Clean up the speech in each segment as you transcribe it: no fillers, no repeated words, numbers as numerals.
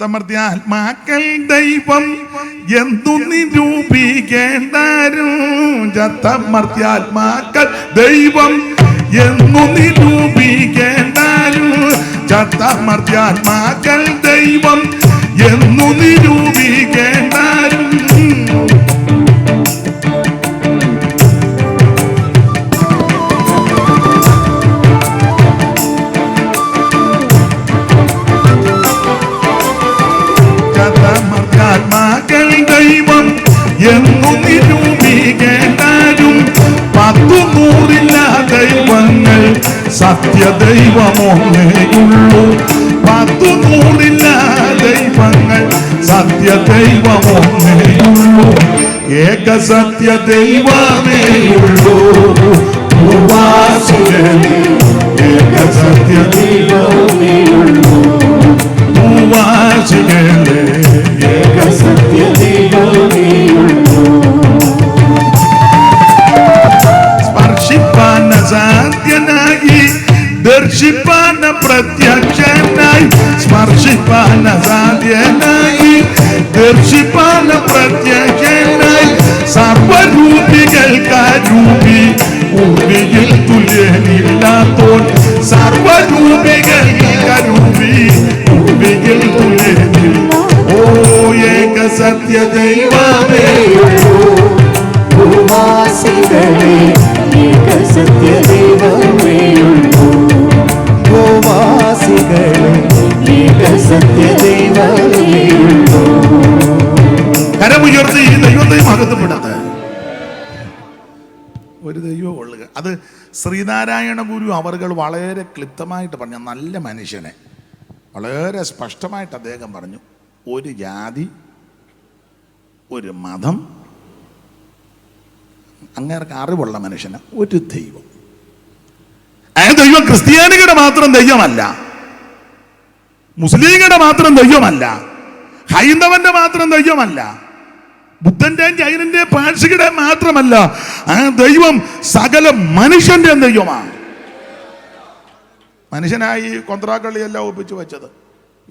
ചത്തമർത്യാത്മാക്കൾ ദൈവം എന്തു നിരൂപിക്കേണ്ടാരും. ചത്തമർത്യാത്മാക്കൾ ദൈവം എന്നു നിരൂപിക്കേണ്ടാരും. ചത്തമർത്യാത്മാക്കൾ ദൈവം എന്നു നിരൂപിക്കേണ്ടാരും. ചത്തമർത്യാത്മാക്കൾ ദൈവം എന്നു നിരൂപിക്കേണ്ടാരും. 100 ദൈവങ്ങൾ സത്യദൈവമൊന്നേയുള്ളൂ. 100 ദൈവങ്ങൾ സത്യദൈവമൊന്നേയുള്ളൂ. ഏക സത്യദൈവമേയുള്ളൂ. ഏക സത്യദൈവമേയുള്ളൂ. ഭൂവാസികളെ ഏക സത്യദൈവമേയുള്ളൂ. സ്പർശിപ്പാൻ അസാധ്യനായി, ദർശിപ്പാൻ പ്രത്യക്ഷനായി. സ്പർശിപ്പാൻ അസാധ്യനായി, ദർശിപ്പാൻ പ്രത്യക്ഷനായി. സർവരൂപികൾക്കാരൂപി, ഉർവിയിൽ തുല്യനില്ലാത്തോൻ. സർവരൂപികൾക്കാരൂപി, ഉർവിയിൽ തുല്യനിൽ. ഓ ഏക സത്യദൈവമേയുള്ളൂ. ഭൂവാസികളെ ഏക സത്യദൈവമേയുള്ളൂ. ഭൂവാസികളെ ഏക സത്യദൈവമേയുള്ളൂ. കരമുയർത്തി ഈ ദൈവത്തെ മഹത്വപ്പെടാതെ ഒരു ദൈവം ഉള്ളുക. അത് ശ്രീനാരായണ ഗുരു അവർകൾ വളരെ ക്ലിപ്തമായിട്ട് പറഞ്ഞ നല്ല മനുഷ്യനെ വളരെ സ്പഷ്ടമായിട്ട് അദ്ദേഹം പറഞ്ഞു. ഒരു ജാതി, ഒരു മതം, അങ്ങേർക്ക് അറിവുള്ള മനുഷ്യന് ഒരു ദൈവം. ആ ദൈവം ക്രിസ്ത്യാനികളുടെ മാത്രം ദൈവമല്ല, മുസ്ലിങ്ങളുടെ മാത്രം ദൈവമല്ല, ഹൈന്ദവന്റെ മാത്രം ദൈവമല്ല, ബുദ്ധന്റെയും ജൈനന്റെയും പാഴ്സികളുടെ മാത്രമല്ല. ആ ദൈവം സകല മനുഷ്യന്റെ ദൈവമാണ്. മനുഷ്യനായി കൊന്ത്രാക്കളിയെല്ലാം ഒപ്പിച്ചു വെച്ചത്.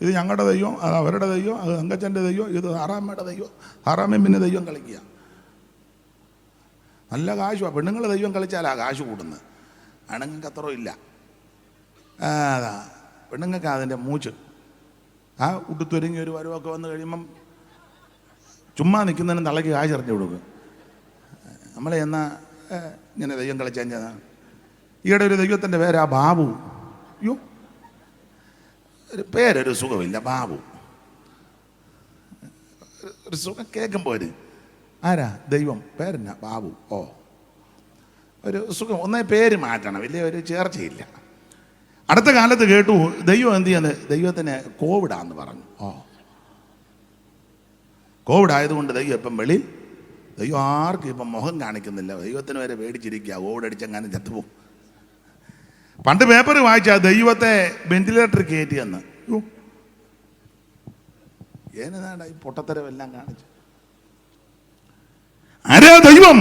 ഇത് ഞങ്ങളുടെ ദൈവം, അത് അവരുടെ ദൈവം, അത് അങ്കച്ചൻ്റെ ദൈവം, ഇത് ആറാമ്മയുടെ ദൈവം, ആറാമ്മയും പിന്നെ ദൈവം കളിക്കുക. നല്ല കാശുമാണ്. പെണ്ണുങ്ങൾ ദൈവം കളിച്ചാലാ കാശ് കൂടുന്നത്. ആണുങ്ങൾക്ക് അത്രയും ഇല്ല. അതാ പെണ്ണുങ്ങൾക്ക് അതിൻ്റെ മൂച്ച്. ആ ഉടുത്തൊരുങ്ങി ഒരു വരവൊക്കെ വന്ന് കഴിയുമ്പം ചുമ്മാ നിൽക്കുന്നതിനും തള്ളയ്ക്ക് കാശ് എറിഞ്ഞു കൊടുക്കും. നമ്മളെ എന്നാ ഇങ്ങനെ ദൈവം കളിച്ചാൽ ഈയിടെ ഒരു ദൈവത്തിൻ്റെ പേരാ ബാബു. അയ്യോ, ഒരു പേരൊരു സുഖമില്ല, ബാബു. ഒരു സുഖം കേൾക്കുമ്പോൾ ഒരു ആരാ ദൈവം, പേരെന്നാ ബാബു. ഓ, ഒരു സുഖം. ഒന്നേ പേര് മാറ്റണം, വലിയ ഒരു ചേർച്ചയില്ല. അടുത്ത കാലത്ത് കേട്ടു ദൈവം എന്ത് ചെയ്യുന്നത്, ദൈവത്തിന് കോവിഡാന്ന് പറഞ്ഞു. ഓ, കോവിഡ് ആയതുകൊണ്ട് ദൈവം ഇപ്പം വെളിയിൽ, ദൈവം ആർക്കും ഇപ്പം മുഖം കാണിക്കുന്നില്ല. ദൈവത്തിന് വരെ പേടിച്ചിരിക്കുക, കോവിഡ് അടിച്ചെങ്ങാനും ചത്തുപോകും. പണ്ട് പേപ്പർ വായിച്ചാൽ ദൈവത്തെ വെന്റിലേറ്റർ കയറ്റിയെന്ന്. യോ, ഏനാടാ ഈ പൊട്ടത്തരമെല്ലാം കാണിച്ചു. ആരാ ദൈവം?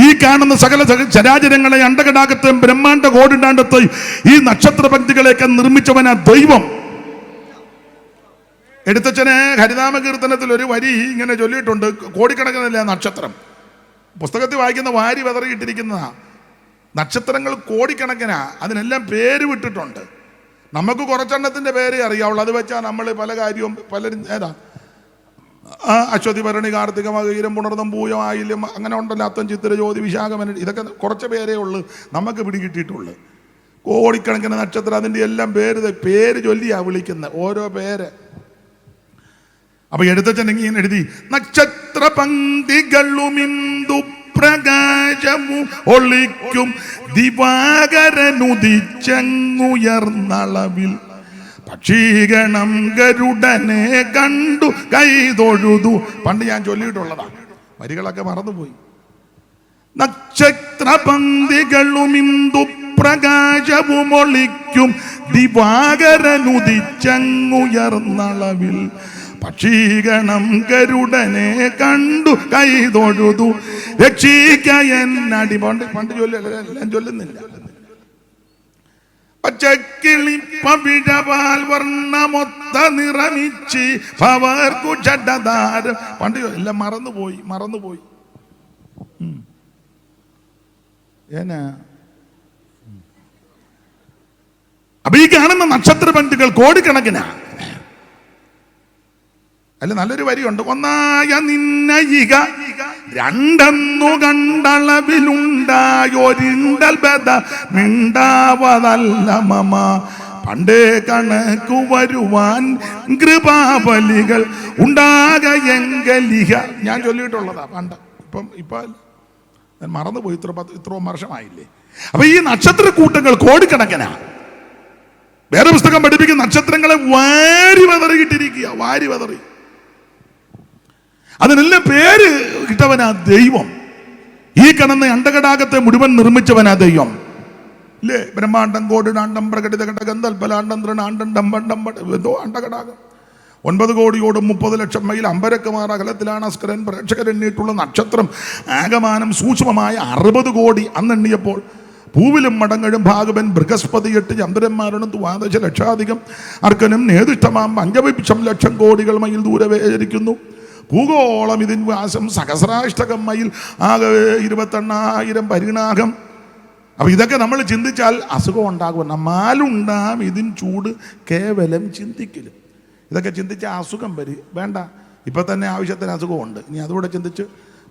ഈ കാണുന്ന സകല ചരാചരങ്ങളെ, അണ്ടകടാകത്തെയും ബ്രഹ്മാണ്ട കോടിണ്ടാണ്ടത്തെയും ഈ നക്ഷത്ര പങ്ക്തികളെയൊക്കെ നിർമ്മിച്ചവനാ ദൈവം. എഴുത്തച്ഛനെ ഹരിനാമ കീർത്തനത്തിൽ ഒരു വരി ഇങ്ങനെ ചൊല്ലിയിട്ടുണ്ട്. കോടിക്കണക്കിനല്ല നക്ഷത്രം. പുസ്തകത്തിൽ വായിക്കുന്ന വാരി വെതറിയിട്ടിരിക്കുന്നതാ. നക്ഷത്രങ്ങൾ കോടിക്കണക്കിനാ. അതിനെല്ലാം പേര് വിട്ടിട്ടുണ്ട്. നമുക്ക് കുറച്ചെണ്ണത്തിൻ്റെ പേരേ അറിയാവുള്ളൂ. അത് വെച്ചാൽ നമ്മൾ പല കാര്യവും പലരും ഏതാ അശ്വതി, ഭരണി, കാർത്തിക, മകീരം, പുണർന്നം, പൂയം, ആയില്യം, അങ്ങനെ ഉണ്ടല്ലോ. അത്തം, ചിത്തിര, ജ്യോതി, വിശാഖം, ഇതൊക്കെ കുറച്ച് പേരേ ഉള്ളൂ നമുക്ക് പിടികിട്ടിയിട്ടുള്ളൂ. കോടിക്കണക്കിന് നക്ഷത്രം, അതിൻ്റെ എല്ലാം പേര് ചൊല്ലിയാ വിളിക്കുന്നത്, ഓരോ പേര്. അപ്പൊ എഴുത്തച്ഛൻ ഇങ്ങനെ എഴുതി, നക്ഷത്ര പങ്ക്തികളുമിന്ദു പ്രകാശമു ഒളിക്കും ദിവാകരനുദിച്ചങ്ങുയർന്നളവിൽ പക്ഷീഗണം ഗരുഡനെ കണ്ടു കൈതൊഴുതു. പണ്ട് ഞാൻ ചൊല്ലിയിട്ടുള്ളതാണ്, വരികളൊക്കെ മറന്നുപോയി. നക്ഷത്ര പങ്ക്തികളുമിന്ദു പ്രകാശവുമൊളിക്കും ദിവാകരനുദിച്ചങ്ങുയർന്നളവിൽ പക്ഷീഗണം ഗരുഡനെ കണ്ടു കൈതൊഴുതു രക്ഷിക്കയെന്നടി. പണ്ട് ചൊല്ലില്ല, ചൊല്ലുന്നില്ല. പച്ചക്കിളി പവിഴപാൽ വർണ്ണമൊത്ത നിറമിച്ച് പവർക്കു ചടതാര. പണ്ട് എല്ലാം മറന്നുപോയി. ഏനാ അപ്പൊ ഈ കാണുന്ന നക്ഷത്രബന്ധുക്കൾ കോടിക്കണക്കിനാ. അല്ല, നല്ലൊരു വരിയുണ്ട്. ഒന്നായ നിന്നയിക രണ്ടെന്നു കണ്ടളവിലുണ്ടായൊരിണ്ടൽ ബദ മിണ്ടാവതല്ല മമ. പണ്ടേ കണക്കു വരുവാൻ കൃപാബലികൾ ഉണ്ടാകയെങ്കലിക. ഞാൻ ചൊല്ലിയിട്ടുള്ളതാ പണ്ട്. ഇപ്പൊ ഞാൻ മറന്നുപോയി. ഇത്രയും വർഷമായില്ലേ. അപ്പൊ ഈ നക്ഷത്ര കൂട്ടങ്ങൾ കോടിക്കണക്കിനാ. വേറെ പുസ്തകം പഠിപ്പിക്കുന്ന നക്ഷത്രങ്ങളെ വാരി വെതറി. അതിനെല്ലാം പേര് കിട്ടവനാ ദൈവം. ഈ കാണുന്ന അണ്ടകടാകത്തെ മുഴുവൻ നിർമ്മിച്ചവനാ ദൈവം. ഇല്ലേ? ബ്രഹ്മാണ്ടം കോടിനാണ്ടം പ്രകടിത ഘടകം തൽപലാണ്ടം തൃണാണ്ടം ഡമ്പണ്ടം എന്തോ അണ്ടകടാകം. 9 കോടിയോടും 30 ലക്ഷം മൈൽ അമ്പരക്കുമാർ അകലത്തിലാണ് അസ്കരൻ പ്രേക്ഷകരെണ്ണീട്ടുള്ള നക്ഷത്രം. ആകമാനം സൂക്ഷ്മമായ 60 കോടി അന്നെണ്ണിയപ്പോൾ. പൂവിലും മടങ്ങഴും ഭാഗവൻ ബൃഹസ്പതി 8 ചന്ദ്രന്മാരണം 12 ലക്ഷാധികം അർക്കനും നേതിഷ്ടമാം 5 ലക്ഷം കോടികൾ മൈൽ ദൂരെ വേചരിക്കുന്നു. ഭൂഗോളം ഇതിൻ വ്യാസം സഹസ്രാഷ്ടകം മൈൽ ആകെ 28,000 പരിണാകം. അപ്പൊ ഇതൊക്കെ നമ്മൾ ചിന്തിച്ചാൽ അസുഖം ഉണ്ടാകും. മാലുണ്ടാം ഇതിൻ ചൂട് കേവലം ചിന്തിക്കലും. ഇതൊക്കെ ചിന്തിച്ചാൽ അസുഖം വേണ്ട. ഇപ്പൊ തന്നെ ആവശ്യത്തിന് അസുഖമുണ്ട്. ഇനി അതുകൂടെ ചിന്തിച്ച്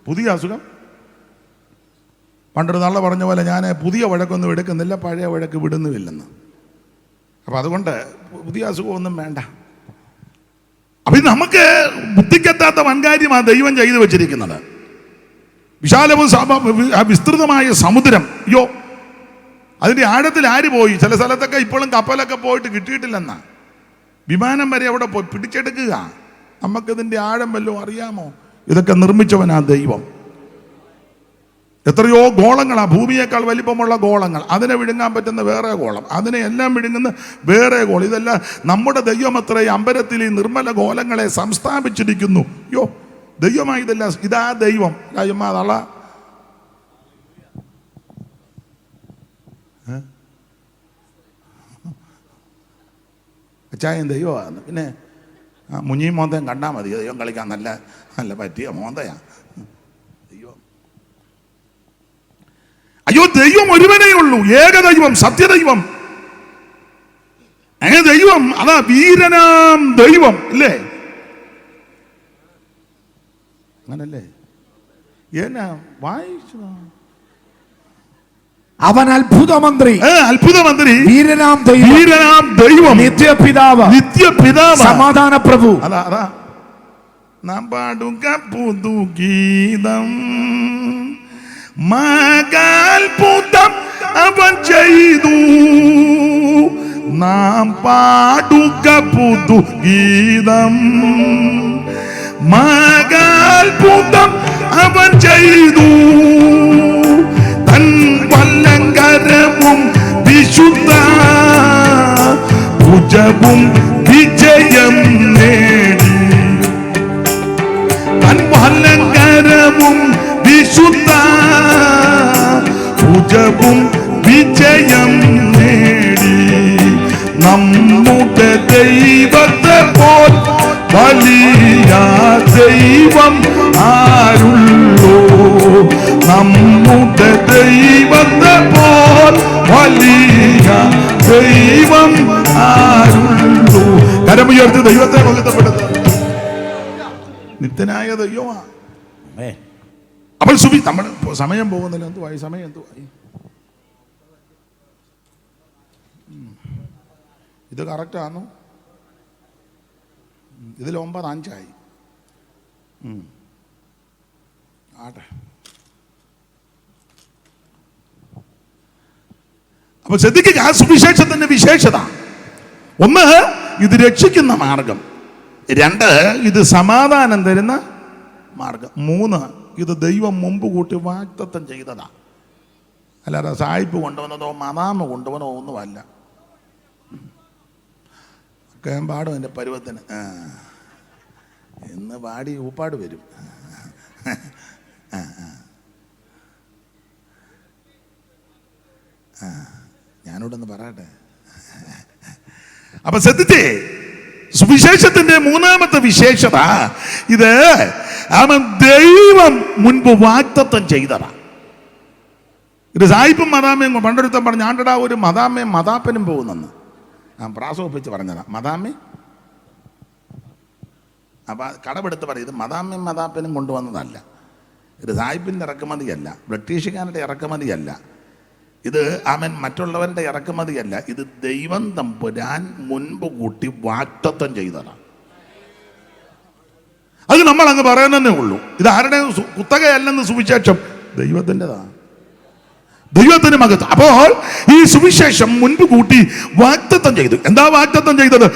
പുതിയ അസുഖം. പണ്ടൊരു നാളെ പറഞ്ഞ പോലെ ഞാൻ പുതിയ വഴക്കൊന്നും എടുക്കുന്നില്ല, പഴയ വഴക്ക് വിടുന്നുമില്ലെന്ന്. അപ്പം അതുകൊണ്ട് പുതിയ അസുഖമൊന്നും വേണ്ട. അപ്പം നമുക്ക് ബുദ്ധിക്കെത്താത്ത വൻകാര്യമാണ് ദൈവം ചെയ്തു വെച്ചിരിക്കുന്നത്. വിശാലവും വിസ്തൃതമായ സമുദ്രം. അയ്യോ, അതിൻ്റെ ആഴത്തിൽ ആര് പോയി? ചില സ്ഥലത്തൊക്കെ ഇപ്പോഴും കപ്പലൊക്കെ പോയിട്ട് കിട്ടിയിട്ടില്ലെന്നാ. വിമാനം വരെ അവിടെ പോയി പിടിച്ചെടുക്കുക. നമുക്കിതിൻ്റെ ആഴം വല്ലതും അറിയാമോ? ഇതൊക്കെ നിർമ്മിച്ചവനാ ദൈവം. എത്രയോ ഗോളങ്ങളാ, ഭൂമിയേക്കാൾ വലിപ്പമുള്ള ഗോളങ്ങൾ. അതിനെ വിഴുങ്ങാൻ പറ്റുന്ന വേറെ ഗോളം, അതിനെ എല്ലാം വിഴുങ്ങുന്ന വേറെ ഗോളം. ഇതെല്ലാം നമ്മുടെ ദൈവം അത്ര അമ്പരത്തിൽ ഈ നിർമ്മല ഗോളങ്ങളെ സംസ്ഥാപിച്ചിരിക്കുന്നു. യോ, ദൈവമായി ഇതല്ല, ഇതാ ദൈവം. രാജമാതള അച്ചായൻ ദൈവമാണ്. പിന്നെ മുഞ്ഞിയും മോന്തയും കണ്ടാൽ മതി, ദൈവം കളിക്കാൻ നല്ല നല്ല പറ്റിയ മോന്തയാ ദൈവം. അയ്യോ, ദൈവം ഒരുവനേ ഉള്ളൂ, ഏകദൈവം, സത്യദൈവം. ദൈവം അതാ വീരനാം ദൈവം, ഇല്ലേ? അങ്ങനല്ലേ? ഏനാ വായിച്ചു. അവൻ അത്ഭുതമന്ത്രി, വീരനാം ദൈവം, നിത്യപിതാവ്, സമാധാന പ്രഭു. അതാ നാം പാടുക പുതുഗീതം, മകാത്ഭുതം അവൻ ചെയ്തു. നാം പാടുക പുതുഗീതം, മകാത്ഭുതം അവൻ ചെയ്തു. തൻ വല്ലങ്കരവും വിശുദ്ധ ഭുജവും വിജയം നേടി. തൻ വല്ലങ്കരവും വിശുദ്ധ ഭുജവും വിജയം നേടി. നമ്മുടെ ദൈവത്തെ പോൽ വലിയ ദൈവം ആരുള്ളൂ? നമ്മുടെ ദൈവത്തെ പോൽ വലിയ ദൈവം ആരുള്ളൂ? കരമുയർത്തി ദൈവത്തെ മഹത്വപ്പെടുത്തുക. നിത്യനായ ദൈവമാണ്. അപ്പോൾ സുബി, നമ്മൾ സമയം പോകുന്നില്ല. എന്തുവായി സമയം? എന്തുവായി? ഇത് കറക്റ്റാണോ? ഇതിൽ 9:05 ആട്ടെ. അപ്പൊ ശ്രദ്ധിക്കുക, ആ സുവിശേഷത്തിന്റെ വിശേഷത: 1, ഇത് രക്ഷിക്കുന്ന മാർഗം; 2, ഇത് സമാധാനം തരുന്ന മാർഗം; 3, ഇത് ദൈവം മുമ്പ് കൂട്ടി വാഗ്ദത്തം ചെയ്തതാ. അല്ലാതെ സായിപ്പ് കൊണ്ടുവന്നതോ മദാമ കൊണ്ടുവന്നോ ഒന്നുമല്ല. ഒക്കെ പാടും എൻ്റെ പരുവത്തിന്. എന്ന് പാടി ഊപ്പാട് വരും. ഞാനോടൊന്ന് പറയട്ടെ. അപ്പൊ ശ്രദ്ധിച്ചേ, സുവിശേഷത്തിന്റെ മൂന്നാമത്തെ വിശേഷത ഇത് അവൻ ദൈവം മുൻപ് വാഗ്ദത്തം ചെയ്തതാ. ഇത് സായിപ്പും മദാമയും പണ്ടൊരുത്തം പറഞ്ഞു, ആണ്ടടാ ഒരു മദാമയും മദാപ്പനും പോകുന്നെന്ന്. ഞാൻ പ്രാസോപ്പിച്ച് പറഞ്ഞതാ, മദാമേ. അപ്പൊ കടമെടുത്ത് പറയും, ഇത് മദാമയും മദാപ്പനും കൊണ്ടുവന്നതല്ല, ഇത് സായിപ്പിൻ്റെ ഇറക്കുമതിയല്ല, ബ്രിട്ടീഷുകാരുടെ ഇറക്കുമതിയല്ല, ഇത് അവൻ മറ്റുള്ളവരുടെ ഇറക്കുമതിയല്ല, ഇത് ദൈവം തമ്പുരാൻ മുൻപ് കൂട്ടി വാഗ്ദത്തം ചെയ്തതാണ്. അത് നമ്മൾ അങ്ങ് പറയുന്നതേ ഉള്ളൂ. ഇത് ആരുടെ കുത്തകയല്ലെന്ന് സുവിശേഷം ദൈവത്തിൻ്റെതാണ്, ദൈവത്തിന് മകത്ത്. അപ്പോൾ ഈ സുവിശേഷം മുൻപ് കൂട്ടി വാഗ്ദത്തം ചെയ്തു. എന്താ വാഗ്ദത്തം ചെയ്തത്?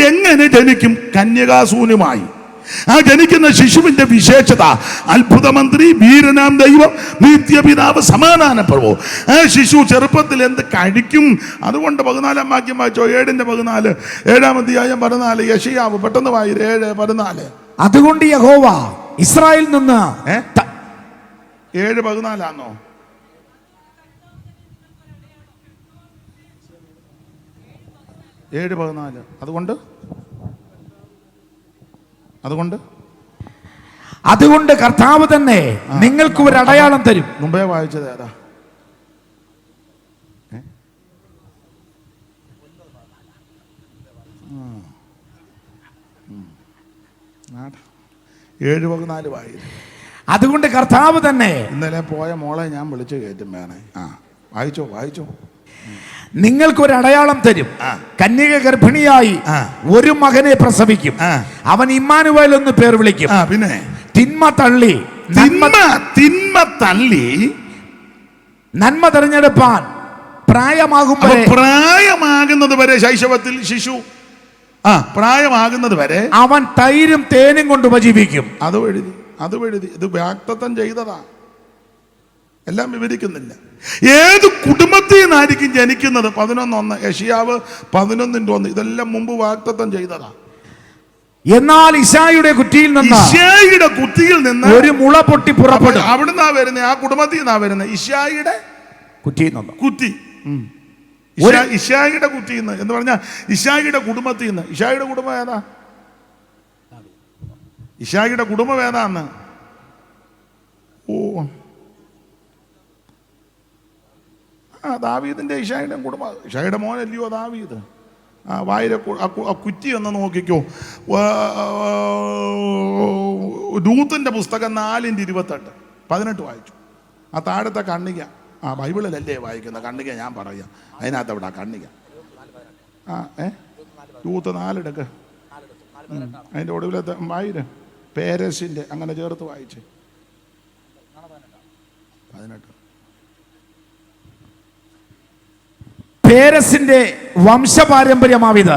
എങ്ങനെ ജനിക്കും? കന്യകാസൂനുമായി. ആ ജനിക്കുന്ന ശിശുവിന്റെ വിശേഷത അത്ഭുതമന്ത്രി, വീരനാം ദൈവം, നിത്യപിതാവ്, സമാധാന പ്രഭു. ആ ശിശു ചെറുപ്പത്തിൽ എന്ത് കഴിക്കും? അതുകൊണ്ട് 14 വാക്യം വായിച്ചോ, 7:14, 7-ാം അധ്യായം 14, യെശയ്യാവ് പെട്ടെന്ന് വായി, 7:14. അതുകൊണ്ട് യഹോവ ഇസ്രായേലിൽ നിന്ന് 7:14 7:14. അതുകൊണ്ട് കർത്താവ് തന്നെ നിങ്ങൾക്ക് ഒരു അടയാളം തരും. മുമ്പേ വായിച്ചത് ഏതാ? 7:14 വായി. അതുകൊണ്ട് കർത്താവ് തന്നെ. ഇന്നലെ പോയ മോളെ ഞാൻ വിളിച്ചു കയറ്റും വേണേ. വായിച്ചോ. നിങ്ങൾക്കൊരു അടയാളം തരും. കന്യക ഗർഭിണിയായി ഒരു മകനെ പ്രസവിക്കും. അവൻ ഇമ്മാനുവേൽ എന്ന് പേർ വിളിക്കും. പിന്നെ തിന്മ തള്ളി നന്മ തെരഞ്ഞെടുപ്പാൻ പ്രായമാകുന്നത് വരെ, ശൈശവത്തിൽ ശിശു പ്രായമാകുന്നത് വരെ അവൻ തൈരും തേനും കൊണ്ട് ഉപജീവിക്കും. അത് എഴുതി ഇത് വാഗ്ദത്തം ചെയ്തതാ. എല്ലാം വിവരിക്കുന്നില്ല. ഏത് കുടുംബത്തിൽ നിന്നായിരിക്കും ജനിക്കുന്നത്? 11:1, യെശയ്യാവ് 11:1. ഇതെല്ലാം മുമ്പ് വാഗ്ദത്തം ചെയ്തതാ. എന്നാൽ ഇശായിയുടെ കുറ്റിയിൽ നിന്ന് ഒരു മുള പൊട്ടി പുറപ്പെടും. അവിടുന്നാ വരുന്നത്, ആ കുടുംബത്തിൽ നിന്നാ വരുന്നത്. ഇശായിയുടെ കുറ്റി, ഇശായിയുടെ കുറ്റിയിൽ നിന്ന് എന്ന് പറഞ്ഞാൽ ഇശായിയുടെ കുടുംബത്തിൽ നിന്ന്. ഇശായിയുടെ കുടുംബം ഏതാ? ഇശായിയുടെ കുടുംബം ഏതാന്ന്? ദാവീദിന്റെ ഇശായിയുടെ കുടുംബം. ഇശായിയുടെ മോനല്ലയോ ദാവീദ്? വായിലെ കുറ്റി ഒന്ന് നോക്കിക്കോ. രൂത്തിന്റെ പുസ്തകം 4:28, 18 വായിച്ചു. ആ താഴത്തെ കണ്ണിക, ബൈബിളിലല്ലേ വായിക്കുന്ന കണ്ണിക, ഞാൻ പറയാം. അതിനകത്ത് അവിടെ കണ്ണിക. രൂത്ത് 4 എടുക്ക്. അതിൻ്റെ ഒടുവിലത്തെ വായിര് പേരസിന്റെ അങ്ങനെ ചേർത്ത് വായിച്ച് 18. പേരസിന്റെ വംശപാരമ്പര്യമാവിത്.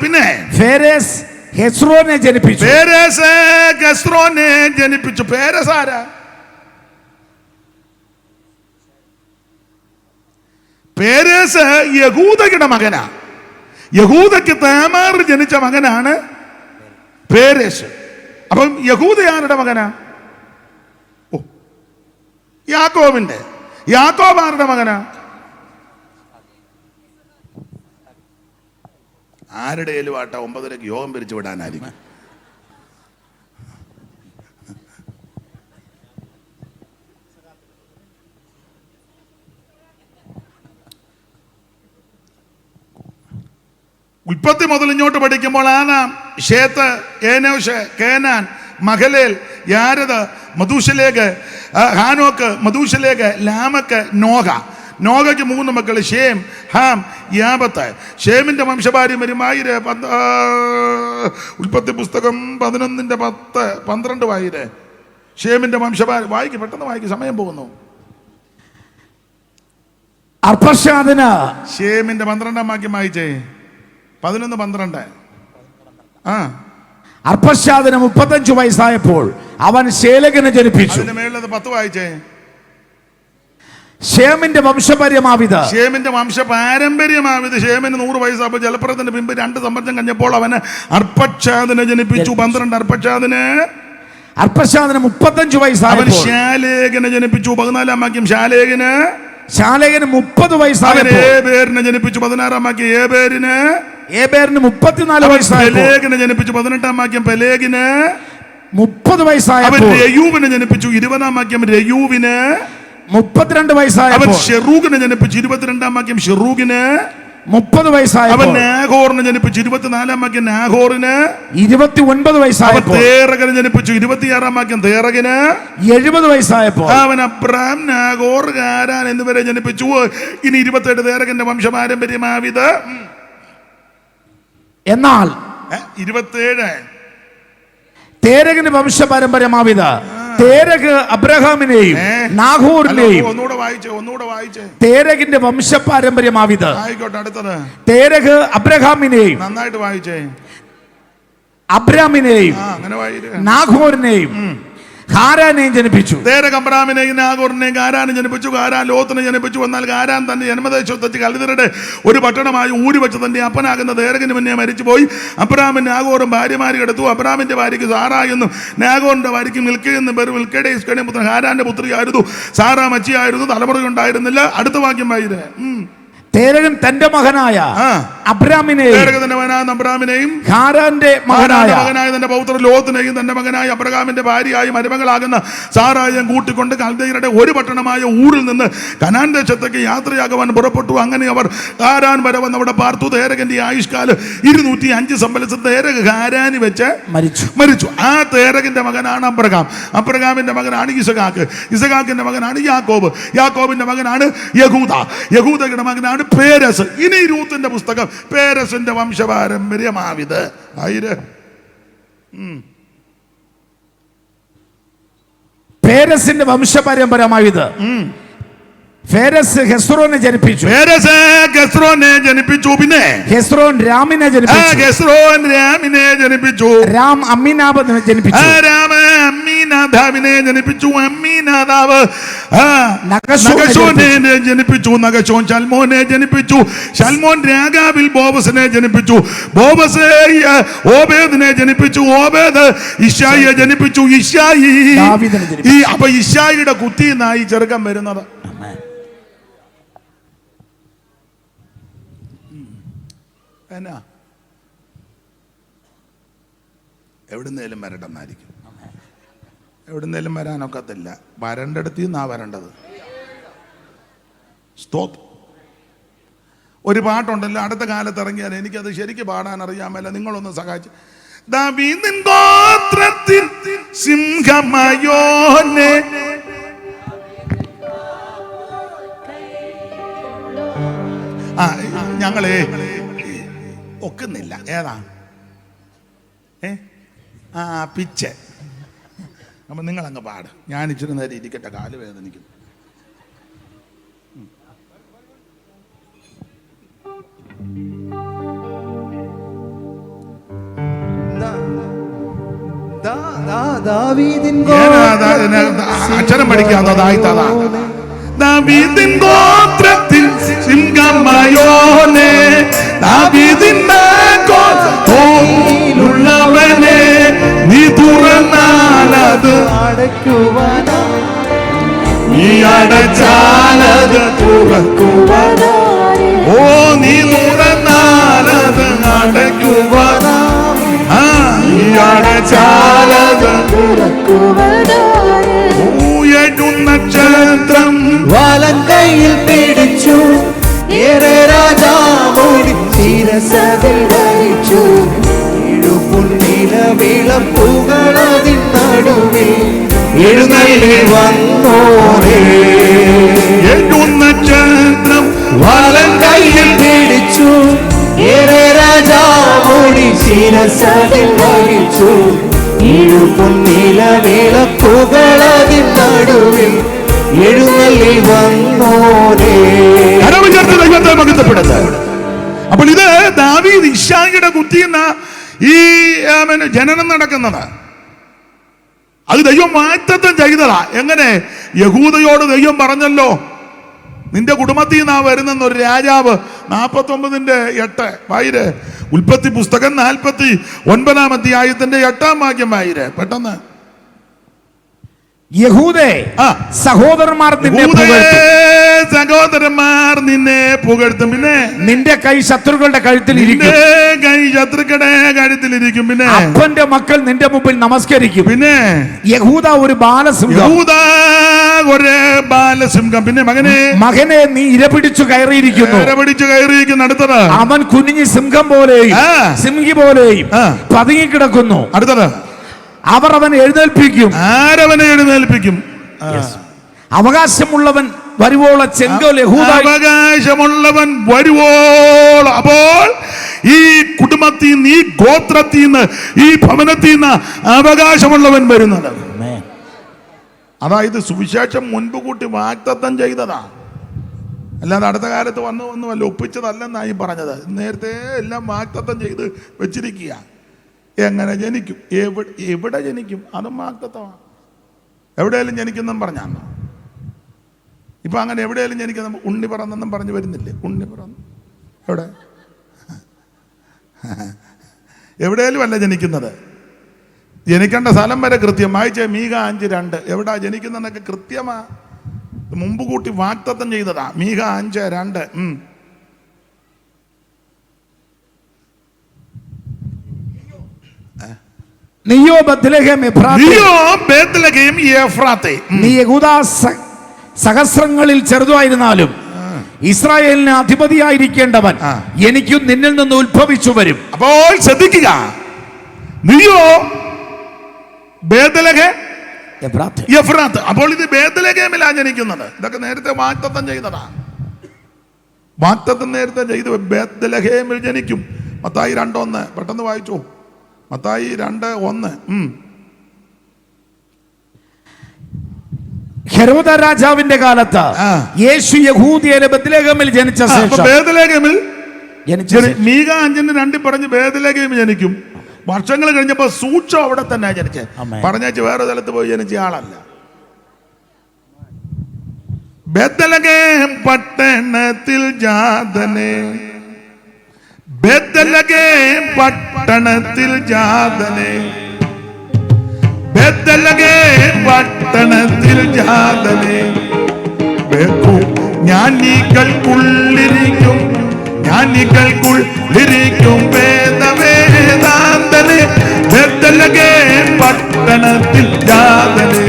പിന്നെ ഫേരസ് ഹെസ്രോനെ ജനിപ്പിച്ചു. പേരസ് ആരാ? പേരസ് യഹൂദയുടെ മകനാ. യഹൂദയ്ക്ക് താമാർ ജനിച്ച മകനാണ് പേരസ്. അപ്പം യഹൂദ ആരുടെ മകനാ? യാക്കോബിന്റെ. യാക്കോബ് ആരുടെ മകനാ? ആരുടെ ഏലുവാട്ട 9:00 യോഗം പിരിച്ചു വിടാനായിരിക്കും. ഉൽപ്പത്തി മുതൽ ഇങ്ങോട്ട് പഠിക്കുമ്പോൾ ആനാം, ശേത്ത്, ഏനോഷ്, കേനാൻ, മഹലേൽ, യാരദ്, മധൂശലേഖ്, ഹാനോക്ക്, മധൂശലേഖ്, ലാമക്ക്, നോഹ. നോഹയ്ക്ക് 3 മക്കൾ, ഷേം, ഹാം, യാബത്ത്. ഷേമിന്റെ വംശപാരമ്പര്യമായി ഉൽപ്പത്തി പുസ്തകം 11:10-12 വായിരേ. ഷേമിന്റെ വംശപാരം വായിക്കും, പെട്ടെന്ന് വായിക്കും, സമയം പോകുന്നു. അർപ്പക്ഷാദിന് ഷേമിന്റെ 12-ാം വാക്യം വായിച്ചേ. 11:12. അർപ്പക്ഷാദിന് 35 വയസ്സായപ്പോൾ അവൻ ശേലഗിനെ ജനിപ്പിച്ചു. അതിന്റെ മേളിൽ 10 വായിച്ചേ. ഷേമിന്റെ വംശപാരമ്പര്യമാവിത്. ഷേമിന്റെ വംശപാരമ്പര്യമാവിത്. ഷേമിന് 100 വയസ്സായപ്പോൾ ജലപ്രദത്തിന് പിമ്പ് 2 സംവത്സരം കഴിഞ്ഞപ്പോൾ അവന് അർപ്പക്ഷാദിനെ ജനിപ്പിച്ചു. 12 അർപ്പക്ഷാദിന് 35 വയസ്സായപ്പോൾ ശാലേഖിനെ ജനിപ്പിച്ചു. 14-ാം വാക്യം. ശാലേഖിന് ശാലേഖന് 30 അവൻ വയസ്സായപ്പോൾ ഏബേരിനെ ജനിപ്പിച്ചു. 16-ാം വാക്യം ഏബേരിന് 34 വയസ്സായപ്പോൾ പെലേഗിനെ ജനിപ്പിച്ചു. 18-ാം വാക്യം പെലേഗിന് 30 അവൻ വയസ്സായപ്പോൾ രയൂവിനെ ജനിപ്പിച്ചു. 20-ാം വാക്യം രയൂവിന് 32 അവൻ വയസ്സായപ്പോൾ ഷെറൂഗിനെ ജനിപ്പിച്ചു. 22-ാം വാക്യം ഷെറൂഗിന് 30 അവൻ വയസ്സായപ്പോൾ നാഹോറിനെ ജനിപ്പിച്ചു. 24-ാം വാക്യം നാഹോറിന് 29 അവൻ വയസ്സായപ്പോൾ തേറകിനെ ജനിപ്പിച്ചു. 26-ാം വാക്യം തേറകിന് 70 വയസ്സായപ്പോൾ അവൻ അബ്രാം നാഗോർ ഹാരാൻ എന്നിവരെ ജനിപ്പിച്ചു. ഇനി 27 തേറകിന്റെ വംശപാരമ്പര്യമാവിത്. എന്നാൽ 27 തേരകിന് വംശപാരമ്പര്യമാവിത്. തേരക് അബ്രഹാമിനെയും നാഹോറിനെയും ഒന്നുകൂടെ വായിച്ചേ. തേരകിന്റെ വംശപാരമ്പര്യമാവിത്. ആയിക്കോട്ടെ, അടുത്തത് തേരക് അബ്രഹാമിനെയും നന്നായിട്ട് വായിച്ചേ. അബ്രാമിനെയും അങ്ങനെ വായിച്ചു. നാഹോറിനെയും ഹാരാനെയും ജനിപ്പിച്ചു. തേരക് അബ്രാമിനെയും നാഗോറിനെയും ഹാരാനെ ജനിപ്പിച്ചു. ഹാരാൻ ലോത്തിനെ ജനിപ്പിച്ചു. എന്നാൽ ഹാരാൻ തന്റെ ജന്മദേശത്ത് കൽദിയരുടെ ഒരു പട്ടണമായി ഊരി വെച്ച് തന്റെ അപ്പനാകുന്ന തേരകിന് മുന്നേ മരിച്ചുപോയി. അബ്രാമിന് നാഗോറും ഭാര്യമാരി എടുത്തു. അബ്രാമിന്റെ ഭാര്യയ്ക്ക് സാറാ എന്നും നാഗോറിന്റെ ഭാര്യയ്ക്ക് മിൽക്ക എന്നും പേര്. മിൽക്കയുടെ ഇസ്കയുടെ പുത്രൻ ഹാരാന്റെ പുത്രിയായിരുന്നു. സാറാ മച്ചിയായിരുന്നു. തലമുറയുണ്ടായിരുന്നില്ല. അടുത്ത വാക്യം വായിരേ. തേരകൻ തന്റെ മകനായ അബ്രാമിനെയും ഹാരാന്റെ മകനായ തന്റെ പൗത്ര ലോത്തിനെയും തന്റെ മകനായ അബ്രഹാമിന്റെ ഭാര്യയായി മരുമകളാകുന്ന സാറായും കൂട്ടിക്കൊണ്ട് കൽദയരുടെ ഒരു പട്ടണമായ ഊരിൽ നിന്ന് കനാൻ ദേശത്തേക്ക് യാത്രയാകുവാൻ പുറപ്പെട്ടു. അങ്ങനെ അവർ ഹാരാൻ വരെ വന്ന് അവിടെ പാർത്തു. തേരകന്റെ ആയുഷ്കാലം 205 സംവത്സരം. തേരക് ഹാരാനി വെച്ച് മരിച്ചു. ആ തേരകിന്റെ മകനാണ് അബ്രഹാം. അബ്രഹാമിന്റെ മകനാണ് ഇസഹാക്ക്. ഇസഹാക്കിന്റെ മകനാണ് യാക്കോബ്. യാക്കോബിന്റെ മകനാണ് യഹൂദ. യഹൂദയുടെ മകനാണ് പേരസ്. ഇനി രൂത്തിന്റെ പുസ്തകം പേരസിന്റെ വംശപാരമ്പര്യമാവിത്. പേരസിന്റെ വംശപാരമ്പര്യമാവിത്. ഫേരസ് ഹെസ്രോനെ ജനിപ്പിച്ചു. പിന്നെ ഹെസ്രോൻ രാമിനെ ജനിപ്പിച്ചു. രാം അമ്മീനാബിനെ ജനിപ്പിച്ചു. അമ്മീനാദാബിനെ ജനിപ്പിച്ചു. അമ്മീനാദാബ് നഗശോനെ ജനിപ്പിച്ചു. നഗശോൻ ശൽമോനെ ജനിപ്പിച്ചു. ശൽമോൻ രാഗാബിൽ ബോബസിനെ ജനിപ്പിച്ചു. ബോബസ് ഓബേദിനെ ജനിപ്പിച്ചു. ഓബേദ് ഇശായിയെ ജനിപ്പിച്ചു. ഇശായി അപ്പൊ ഇശായിയുടെ കുത്തിന്നായി ചെറുക്കം വരുന്നത്. എന്നാ എവിടുന്നേലും വരട്ടെന്നായിരിക്കും. എവിടുന്നേലും വരാനൊക്കത്തില്ല. വരണ്ടടുത്ത് നിന്നാ വരേണ്ടത്. സ്തോത്രം. ഒരു പാട്ടുണ്ടല്ലോ, അടുത്ത കാലത്ത് ഇറങ്ങിയാൽ എനിക്കത് ശരിക്ക് പാടാൻ അറിയാമല്ല. നിങ്ങളൊന്ന് സഹായിച്ചു. ദാവീദിൻ ഗോത്രത്തിൽ സിംഹമയോനെ ഞങ്ങളെ ഒക്കുന്നില്ല. ഏതാ പിച്ച്. അപ്പം നിങ്ങളങ്ങ് പാട്. ഞാൻ ഇച്ചിരി നേരം ഇരിക്കട്ടെ, കാല് വേദനിക്കുന്നു. അക്ഷരം പഠിക്കാത്തതായിത്താ. ദാവീദിൻ ഗോത്രത്തിൽ സിംഹമയോനെ, ദാവീദിന്റെ കോലുള്ളവനെ, നീ തുറന്നാലത് അടയ്ക്കുവാനാ, നീ അടച്ചാലത് തുറക്കുവാനാ. ഓ നീ തുറന്നാലത് അടയ്ക്കുവാനാ, നീ അടച്ചാലത് തുറക്കുവാനാ. നക്ഷത്രം വലങ്കയിൽ പിടിച്ചു, ഏറെ രാജാവോടി ശിരസതിൽ വഹിച്ചു. വിളപ്പുകളതിൻ നടുവിൽ എഴുന്നള്ളി വന്നോരേ. നക്ഷത്രം വലങ്കയിൽ പിടിച്ചു, ഏറെ രാജാവോടി ശിരസതിൽ വഹിച്ചു. വിളപ്പുകളതിൻ നടുവിൽ എഴുന്നള്ളി വന്നോരേ. ദൈവത്തെ മഹത്വപ്പെടുന്നത്. അപ്പോൾ ഇത് ദാവീദ് ഇശായിയുടെ കുത്തിയെന്ന ഈ ജനനം നടക്കുന്നത്. അത് ദൈവം മാറ്റത്തെ ചെയ്തതാ. എങ്ങനെ? യഹൂദയോട് ദൈവം പറഞ്ഞല്ലോ, നിന്റെ കുടുംബത്തിൽ നിന്നാ വരുന്നെന്നൊരു രാജാവ്. 49:8 വായിര്. ഉൽപ്പത്തി പുസ്തകം 49-ാം അധ്യായത്തിന്റെ 8-ാം വാക്യം വായിര് പെട്ടെന്ന്. യഹൂദേ, സഹോദരന്മാർ നിന്നെ പുകഴ്ത്തും. സഹോദരന്മാർ നിന്നെ പുകഴ്ത്തും. പിന്നെ നിന്റെ കൈ ശത്രുക്കളുടെ കഴുത്തിലിരിക്കും. കൈ ശത്രുക്കളുടെ കഴുത്തിലിരിക്കും. പിന്നെ അപ്പന്റെ മക്കൾ നിന്റെ മുമ്പിൽ നമസ്കരിക്കും. പിന്നെ യഹൂദ ഒരു ബാലസിംഹം. ഒരു ബാലസിംഹം. പിന്നെ മകനെ നീ ഇരപിടിച്ചു കയറിയിരിക്കുന്നു. അടുത്തത് അവൻ കുനിഞ്ഞ് സിംഹം പോലെയും സിംഹി പോലെയും പതുങ്ങിക്കിടക്കുന്നു. അടുത്തത് അവർ അവനെ എഴുന്നേൽപ്പിക്കും. ആരവനെ എഴുന്നേൽപ്പിക്കും? അവകാശമുള്ളവൻ വരുവോളം ചെങ്കോൽ യഹൂദ. അവകാശമുള്ളവൻ വരുവോളം. അപ്പോൾ ഈ കുടുംബത്തിൽ നിന്ന്, ഈ ഗോത്രത്തിൽ നിന്ന്, ഈ ഭവനത്തിൽ നിന്ന് അവകാശമുള്ളവൻ വരുന്നത്. അതായത് സുവിശേഷം മുൻപ് കൂട്ടി വാഗ്ദത്തം ചെയ്തതാ, അല്ലാതെ അടുത്ത കാലത്ത് വന്നുവല്ല ഒപ്പിച്ചതല്ലെന്നായി പറഞ്ഞത്. നേരത്തെ എല്ലാം വാഗ്ദത്തം ചെയ്ത് വെച്ചിരിക്കുക. എങ്ങനെ ജനിക്കും, എവിടെ ജനിക്കും, അതും വാഗ്ദത്തമാണ്. എവിടെയെങ്കിലും ജനിക്കുന്നെന്നും പറഞ്ഞാണോ? ഇപ്പൊ അങ്ങനെ എവിടെയെങ്കിലും ജനിക്കുന്ന ഉണ്ണി പറന്നെന്നും പറഞ്ഞു വരുന്നില്ലേ? ഉണ്ണി പറന്ന് എവിടെയെങ്കിലും അല്ല ജനിക്കുന്നത്. ജനിക്കേണ്ട സ്ഥലം വരെ കൃത്യം. വായിച്ച മീക 5:2 എവിടാ ജനിക്കുന്നതൊക്കെ കൃത്യമാ, മുമ്പ് കൂട്ടി വാഗ്ദത്തം ചെയ്തതാ. മീക 5:2. നീയോ ബത്ലഹേം എഫ്രാത്തെ, നീ യഹൂദാ സഹസ്രങ്ങളിൽ ചെറുതായിരുന്നാലും ഇസ്രായേലിന് അധിപതിയായിരിക്കേണ്ടവൻ എനിക്കും നിന്നിൽ നിന്ന് ഉത്ഭവിച്ചു വരും. അപ്പോൾ ശ്രദ്ധിക്കുക, നീയോ ബേത്ലഹേം എഫ്രാത്ത്. അപ്പോൾ ഇത് ബേത്ലഹേമിലാണ് ജനിക്കുന്നത്. ഇതൊക്കെ നേരത്തെ വാഗ്ദത്തം ചെയ്തതാ. വാഗ്ദത്തം നേരത്തെ ചെയ്ത് ബേത്ലഹേമിൽ ജനിക്കും. മത്തായി 2:1 പെട്ടെന്ന് വായിച്ചു. മത്തായി 2:1. ഹെരോദ രാജാവിന്റെ കാലത്ത് യേശു യഹൂദിയയിലെ ബത്ലഹേമിൽ ജനിച്ച ശേഷം ബേത്ലഹേമിൽ മീക 5:2 പറഞ്ഞ് ബേത്ലഹേമിൽ ജനിക്കും. വർഷങ്ങൾ കഴിഞ്ഞപ്പോ സൂക്ഷം അവിടെ തന്നെ ജനിച്ചേ. പറഞ്ഞേച്ച് വേറെ സ്ഥലത്ത് പോയി ജനിച്ച ആളല്ല. ബേത്ലഹേം പട്ടണത്തിൽ ജാതനെ, ബേത്ലഹേം പട്ടണത്തിൽ ജാതനെ, ബേത്ലഹേം പട്ടണത്തിൽ ജാതനെ. ജ്ഞാനികൾക്കുള്ളിരിക്കും, ജ്ഞാനികൾക്കുള്ളിരിക്കും വേദവേദാന്തനെ. ബേത്ലഹേം പട്ടണത്തിൽ ജാതനെ.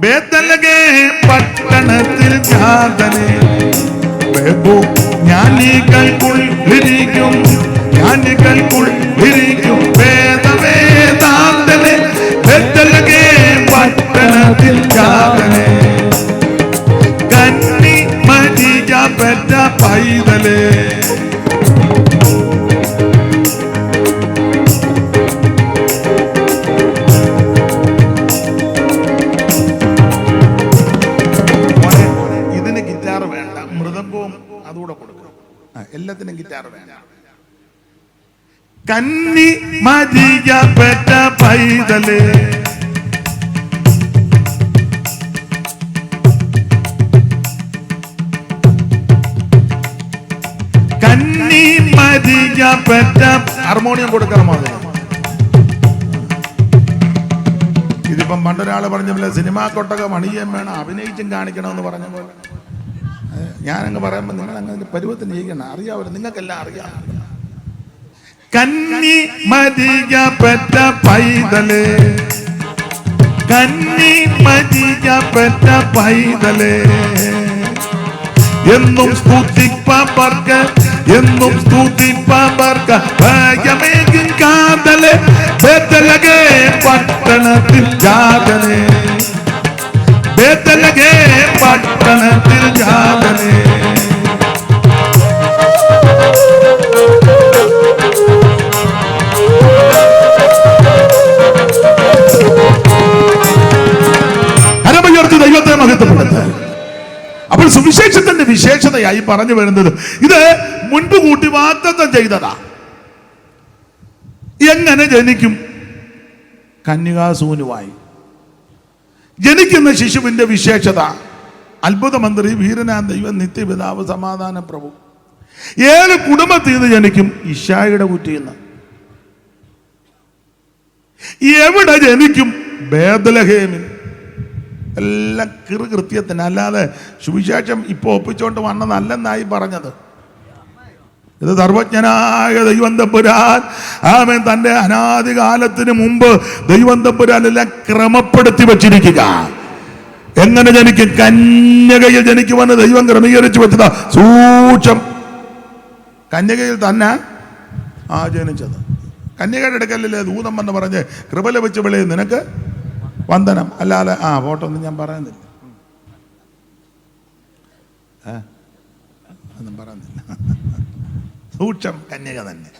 ബേത്ലഹേം പട്ടണത്തിൽ ജാതനെ. ജ്ഞാനികൾക്കുള്ളിരിക്കും, ജ്ഞാനികൾക്കുള്ളിരിക്കും വേദവേദാന്തനെ. ബേത്ലഹേം പട്ടണത്തിൽ ജാതനെ. കന്നി മരിയ പെറ്റ പൈതലേ, എല്ലാത്തിനും ഗിറ്റാർ വേണം. കന്നി മരിയ പെറ്റ പൈതലേ, കന്നി മരിയ പെറ്റ. ഹാർമോണിയം കൊടുക്കണം. ഇതിപ്പം പണ്ടൊരാള് പറഞ്ഞ പോലെ സിനിമാ കൊട്ടക മണിയം വേണം, അഭിനയിച്ചും കാണിക്കണമെന്ന് പറഞ്ഞ പോലെ ഞാനങ്ങ് പറയുമ്പോൾ നിങ്ങൾ അങ്ങനെ പരുവത്തിന് ചെയ്യണം. അറിയാമല്ലോ, നിങ്ങൾക്കെല്ലാം അറിയാം. കന്നി മരിയ പെറ്റ പൈതലേ, കന്നി മരിയ പെറ്റ പൈതലേ. എന്നും സ്തുതിപ്പവർക്ക്, എന്നും സ്തുതിപ്പവർക്ക് ഭയമേകും കാതലേ. ബേത്ലഹേം പട്ടണത്തിൽ ജാതനെ, ബേത്ലഹേം പട്ടണത്തിൽ ജാതനെ. കരമുയർത്തി ദൈവത്തെ മഹത്വപ്പെടുത്തുക. അപ്പോൾ സുവിശേഷത്തിന്റെ വിശേഷതയായി പറഞ്ഞു വരുന്നത് ഇത് മുൻപ് കൂട്ടി വാഗ്ദത്തം ചെയ്തതാ. എങ്ങനെ ജനിക്കും? കന്യകാസൂനുവായി ജനിക്കുന്ന ശിശുവിന്റെ വിശേഷത. അത്ഭുത മന്ത്രി, വീരനാം ദൈവം, നിത്യപിതാവ്, സമാധാന പ്രഭു. ഏത് കുടുംബത്തിൽ നിന്ന് ജനിക്കും? ഇശായിയുടെ കുറ്റിയിൽ നിന്ന്. എവിടെ ജനിക്കും? ബേത്ലഹേമിൽ. എല്ലാം കൃത്യത്തിന്, അല്ലാതെ സുവിശേഷം ഇപ്പൊ ഒപ്പിച്ചോണ്ട് വന്നതല്ലെന്നായി പറഞ്ഞത്. ഇത് സർവജ്ഞനായ ദൈവം തമ്പുരാൻ ആമേൻ തന്റെ അനാദികാലത്തിന് മുമ്പ് ദൈവം തമ്പുരാൻ എല്ലാം ക്രമപ്പെടുത്തി വച്ചിരിക്കുക. എങ്ങനെ ജനിക്കും? കന്യകയിൽ ജനിക്കുമെന്ന് ദൈവം ക്രമീകരിച്ചു വെച്ചതാ. സൂക്ഷം. കന്യകയിൽ തന്നെ ജനിച്ചത്. കന്യകയുടെ അടുക്കലല്ലേ ദൂതം എന്ന് പറഞ്ഞ് കൃപ ലഭിച്ച വിളി നിനക്ക് വന്ദനം. അല്ലാതെ ഫോട്ടൊന്നും ഞാൻ പറയുന്നില്ല, ഒന്നും പറയുന്നില്ല. സൂക്ഷം. കന്യക തന്നെ.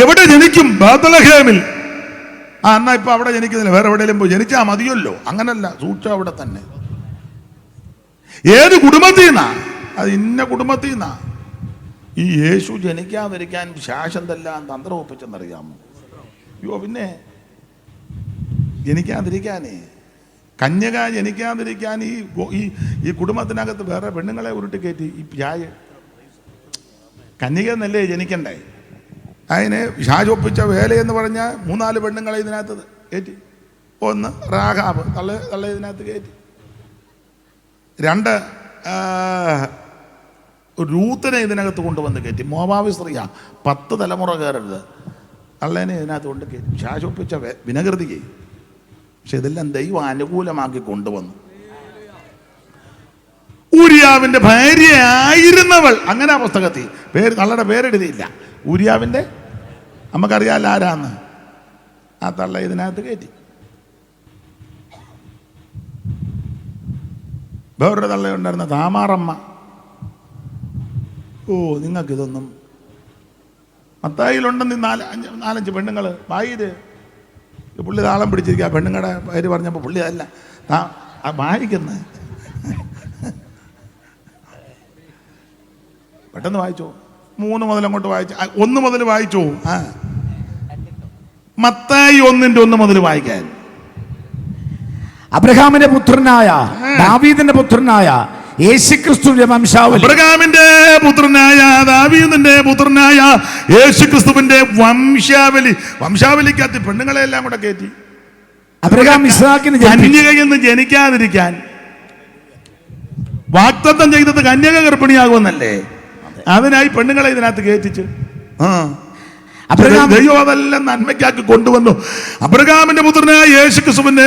എവിടെ ജനിക്കും? ബേത്ലഹേമിൽ. എന്നാ ഇപ്പൊ അവിടെ ജനിക്കുന്നില്ല, വേറെ എവിടെയെങ്കിലും പോയി ജനിച്ചാ മതിയല്ലോ. അങ്ങനല്ല, സൂക്ഷം അവിടെ തന്നെ. ഏത് കുടുംബത്തിൽ നിന്നാ? അത് ഇന്ന കുടുംബത്തിൽ നിന്നാ. ഈ യേശു ജനിക്കാതിരിക്കാൻ ശാശന്തെല്ലാം തന്ത്രം ഒപ്പിച്ചെന്നറിയാമോ? അയ്യോ, പിന്നെ ജനിക്കാതിരിക്കാനേ, കന്യക ജനിക്കാതിരിക്കാൻ ഈ കുടുംബത്തിനകത്ത് വേറെ പെണ്ണുങ്ങളെ ഉരുട്ടി കയറ്റി ഈ ചായ. കന്യക എന്നല്ലേ ജനിക്കണ്ടേ? അതിന് ഷാജൊപ്പിച്ച വേലയെന്ന് പറഞ്ഞാൽ 3-4 പെണ്ണുങ്ങളെ ഇതിനകത്ത് കയറ്റി. 1 റാഹാബ് തള്ള ഇതിനകത്ത് കയറ്റി. 2 രൂത്തിനെ ഇതിനകത്ത് കൊണ്ടുവന്ന് കയറ്റി. മോവാബി സ്ത്രീയാ, 10 തലമുറ കയറരുത്. തള്ളേനെ ഇതിനകത്ത് കൊണ്ട് കയറ്റി. ഷാജൊപ്പിച്ച വിനകൃതിക്ക്. പക്ഷെ ഇതെല്ലാം ദൈവം അനുകൂലമാക്കി കൊണ്ടുവന്നു. ഊരിയാവിന്റെ ഭാര്യയായിരുന്നവൾ, അങ്ങനെ ആ പുസ്തകത്തിൽ തള്ളയുടെ പേരെഴുതിയില്ല. ഊരിയാവിന്റെ, നമുക്കറിയാമല്ലോ ആരാന്ന്. ആ തള്ള ഇതിനകത്ത് കയറ്റി. വേറൊരു തള്ളയുണ്ടായിരുന്ന താമാറമ്മ. നിങ്ങൾക്കിതൊന്നും മത്തായിലുണ്ടെന്ന് 4-5 പെണ്ണുങ്ങൾ വായിര്. പുള്ളി താളം പിടിച്ചിരിക്കുക. പെണ്ണുങ്ങളുടെ പേര് പറഞ്ഞപ്പോൾ പുള്ളി അതല്ല വായിക്കുന്നത്. പെട്ടെന്ന് വായിച്ചോ. 3 മുതൽ അങ്ങോട്ട് വായിച്ചു. 1 മുതൽ വായിച്ചോ. മത്തായി 1:1 മുതൽ വായിക്കാൻ. അബ്രഹാമിന്റെ പുത്രനായ ദാവീദിന്റെ പുത്രനായ യേശുക്രിസ്തുവിന്റെ വംശാവലി. അബ്രഹാമിന്റെ പുത്രനായ ദാവീദിന്റെ പുത്രനായ യേശുക്രിസ്തുവിന്റെ വംശാവലി. വംശാവലിക്കകത്ത് പെണ്ണുങ്ങളെ എല്ലാം കൂടെ കയറ്റി. അബ്രഹാം ഇസ്ഹാക്കിന് കന്യകയിൽ നിന്ന് ജനിക്കാതിരിക്കാൻ വാഗ്ദത്തം ചെയ്തത് കന്യക ഗർഭിണിയാകുമെന്നല്ലേ? അതിനായി പെണ്ണുങ്ങളെ ഇതിനകത്ത് കയറ്റിച്ച് ദൈവം അതെല്ലാം നന്മയ്ക്കാക്കി കൊണ്ടുവന്നു. അബ്രഹാമിന്റെ പുത്രനായ യേശുക്രിസ്തുവിന്റെ,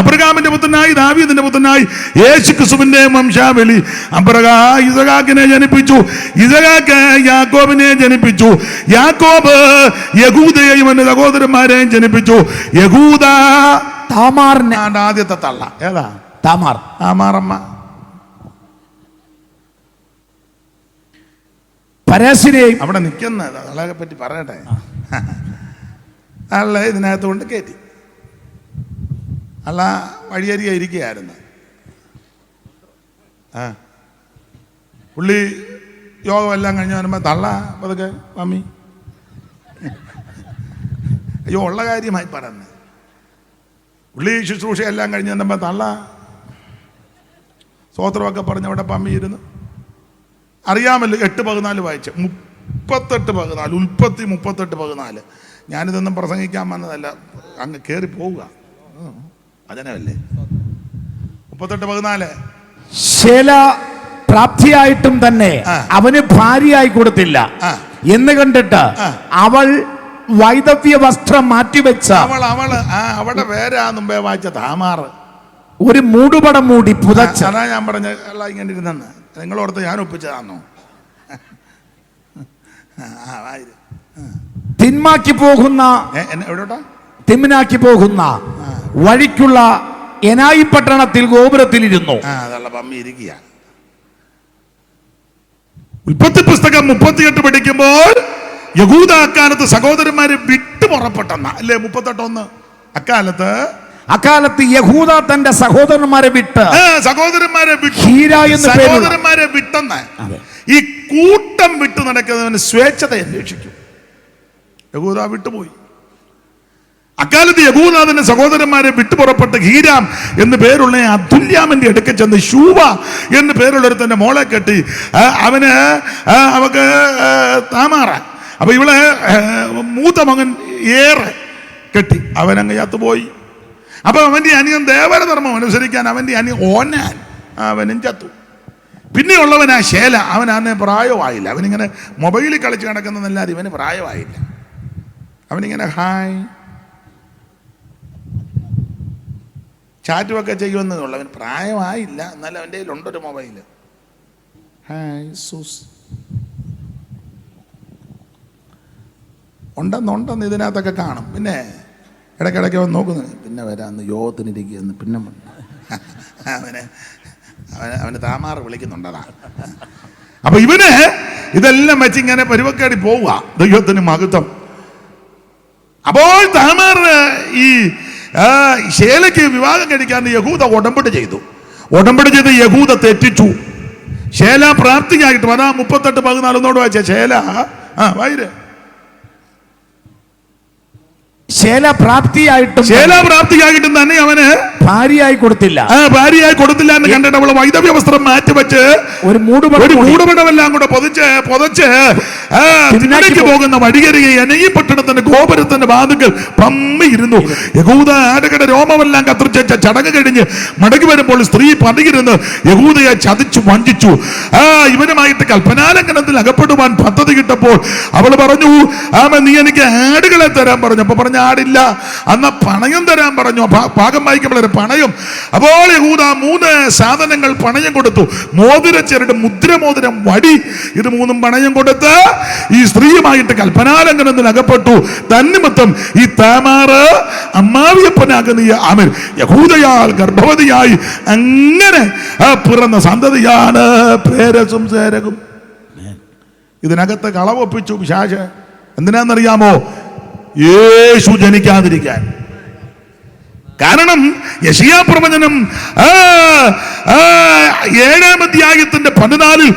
അബ്രഹാമിന്റെ പുത്രനായി ദാവീദിന്റെ പുത്രനായി യേശുക്രിസ്തുവിന്റെ വംശാവലി. അബ്രഹാം ഇസഹാക്കിനെ ജനിപ്പിച്ചു. ഇസഹാക്ക് യാക്കോബിനെ ജനിപ്പിച്ചു. യാക്കോബ് യഹൂദയെയും അവന്റെ സഹോദരന്മാരെയും ജനിപ്പിച്ചു. യഹൂദ താമാറിന്റെ ആദ്യത്തെ തള്ള ഏതാ? താമാറമ്മ. പരേസിനെയും അവിടെ നിൽക്കുന്ന തള്ളയെ പറ്റി പറയട്ടെ. അള്ള ഇതിനകത്ത് കൊണ്ട് കയറ്റി. അള്ള വഴിയരികെ ഇരിക്കുകയായിരുന്നു. പുള്ളി യോഗമെല്ലാം കഴിഞ്ഞ് വരുമ്പോൾ തള്ള പതുക്കെ മമ്മി അയ്യോ ഉള്ള കാര്യമായി പറഞ്ഞു. പുള്ളി ശുശ്രൂഷയെല്ലാം കഴിഞ്ഞ് വന്നപ്പോൾ തള്ള സ്തോത്രമൊക്കെ പറഞ്ഞ് അവിടെ പമ്മി ഇരുന്നു. അറിയാമല്ലോ 8:14 വായിച്ച് 38:14 ഉൽപ്പത്തി 38:14. ഞാനിതൊന്നും പ്രസംഗിക്കാൻ വന്നതല്ല, അങ്ങ് കയറി പോവുക വചനമല്ലേ. 38:14 ശേല പ്രാപ്തിയായിട്ടും തന്നെ അവന് ഭാര്യയായി കൊടുത്തില്ല എന്ന് കണ്ടിട്ട് അവൾ വൈദവ്യ വസ്ത്രം മാറ്റിവെച്ച അവിടെ വേറെ മുമ്പേ വായിച്ച താമാറ് ഒരു മൂടുപടം മൂടി പുതച്ച. അതാ ഞാൻ പറഞ്ഞ ഇങ്ങനെ ഇരുന്നെന്ന് നിങ്ങളോടത്ത് ഞാൻ ഒപ്പിച്ചതാണോ? തിന്മാക്കി പോകുന്ന തിമ്മിനാക്കി പോകുന്ന വഴിക്കുള്ള എനായി പട്ടണത്തിൽ ഗോപുരത്തിലിരുന്നു. ഉൽപ്പത്തി പുസ്തകം 38 പഠിക്കുമ്പോൾ യഹൂദ അക്കാലത്ത് സഹോദരന്മാരെ വിട്ടു പുറപ്പെട്ടെന്ന അല്ലേ? 38:1 അക്കാലത്ത് യഹൂദ തന്റെ സഹോദരന്മാരെ വിട്ട് സഹോദരന്മാരെ വിട്ടെന്ന്. ഈ കൂട്ടം വിട്ടു നടക്കുന്നവന് സ്വേച്ഛത അന്വേഷിക്കും. യഹൂദ വിട്ടുപോയി. അക്കാലത്ത് യഹൂദാവിന്റെ സഹോദരന്മാരെ വിട്ടുപുറപ്പെട്ട് ഹീരാം എന്ന് പേരുള്ള അദുല്യാമിന്റെ അടുക്ക ചെന്ന് ശൂവ എന്ന് പേരുള്ള ഒരുത്തന്റെ മോളെ കെട്ടി. അവക്ക് താമാറ. അപ്പൊ ഇവളെ മൂത്ത മകൻ ഏറെ കെട്ടി. അവനങ്ങ് ചത്തുപോയി. അപ്പൊ അവന്റെ അനിയൻ ദേവരധർമ്മം അനുസരിക്കാൻ അവന്റെ അനിയൻ ഓനാൻ അവനും ചത്തു. പിന്നെയുള്ളവനാ ശേല. അവനന്ന് പ്രായമായില്ല. അവനിങ്ങനെ മൊബൈലിൽ കളിച്ച് കിടക്കുന്നതല്ലാതെ ഇവന് പ്രായമായില്ല. അവനിങ്ങനെ ഹായ് ചാറ്റുമൊക്കെ ചെയ്യുമെന്നുള്ളൂ. അവന് പ്രായമായില്ല, എന്നാലും അവൻ്റെ കയ്യിലുണ്ടൊരു മൊബൈല്. ഹായ് സൂസ് ഉണ്ടെന്ന് ഇതിനകത്തൊക്കെ കാണും. പിന്നെ ഇടയ്ക്കിടയ്ക്ക് അവൻ നോക്കുന്നു. പിന്നെ വരാന്ന് യോഗത്തിനിരിക്കുന്നു. പിന്നെ അവന് താമാറ് വിളിക്കുന്നുണ്ടതാ. അപ്പൊ ഇവന് ഇതെല്ലാം വെച്ച് ഇങ്ങനെ പരുവക്കേടി പോവുക. ദൈവത്തിന് മഹത്വം. അപ്പോൾ താമാറ് ഈ ശേലയ്ക്ക് വിവാഹം കഴിക്കാൻ യഹൂദ ഉടമ്പടി ചെയ്തു. ഉടമ്പടി ചെയ്ത് യഹൂദ തെറ്റിച്ചു. ശേല പ്രാപ്തിയായിട്ടും അതാ 38:14 വായിച്ച ശേല വായിര്. ശേല പ്രാപ്തിയായിട്ടും തന്നെ അവന് ഭാര്യയായി കൊടുത്തില്ല എന്ന് കണ്ടിട്ട് അവള് വൈദവ്യ വസ്ത്രം മാറ്റിവെച്ച് ഒരു മൂടുപടമെല്ലാം കൂടെ പൊതച്ച് പോകുന്ന വഴിയരികെ ഈ പട്ടണത്തിന്റെ ഗോപുരത്തിന്റെ വാതിൽക്കൽ പമ്മിയിരുന്നു. യഹൂദ ആടുകളുടെ രോമമെല്ലാം കത്തിരിച്ച ചടങ്ങ് കഴിഞ്ഞ് മടങ്ങി വരുമ്പോൾ സ്ത്രീ പതിയിരുന്ന് യഹൂദയെ ചതിച്ചു വഞ്ചിച്ചു. ഇവനുമായിട്ട് കൽപ്പനാലംഘനത്തിൽ അകപ്പെടുവാൻ പദ്ധതി കിട്ടപ്പോൾ അവൾ പറഞ്ഞു, നീ എനിക്ക് ആടുകളെ തരാൻ പറഞ്ഞു. അപ്പൊ പറഞ്ഞ ആടില്ല. അന്ന് പണയം തരാൻ പറഞ്ഞു. ഭാഗം വായിക്കുമ്പോൾ പണയം. അപ്പോൾ യഹൂദ 3 സാധനങ്ങൾ പണയം കൊടുത്തു. മോതിരച്ചരട്, മുദ്രമോതിരം, വടി. ഇത് 3 പണയം കൊടുത്ത് ഈ സ്ത്രീയുമായിട്ട് കൽപ്പനാലംഘനത്തിൽ അകപ്പെട്ടു. തന്നിമിത്തം ഈ താമാറ് അമ്മാവിയപ്പനാകുന്ന അവൻ യഹൂദയാൽ ഗർഭവതിയായി അങ്ങനെ പിറന്ന സന്തതിയാണ് പേരസും സേരകും. ഇതിനകത്ത് കളവൊപ്പിച്ചു പിശാച്. എന്തിനാണെന്നറിയാമോ? യേശു ജനിക്കാതിരിക്കാൻ. കാരണം യെശയ്യാ പ്രവചനം 7-ാം അധ്യായത്തിന്റെ 14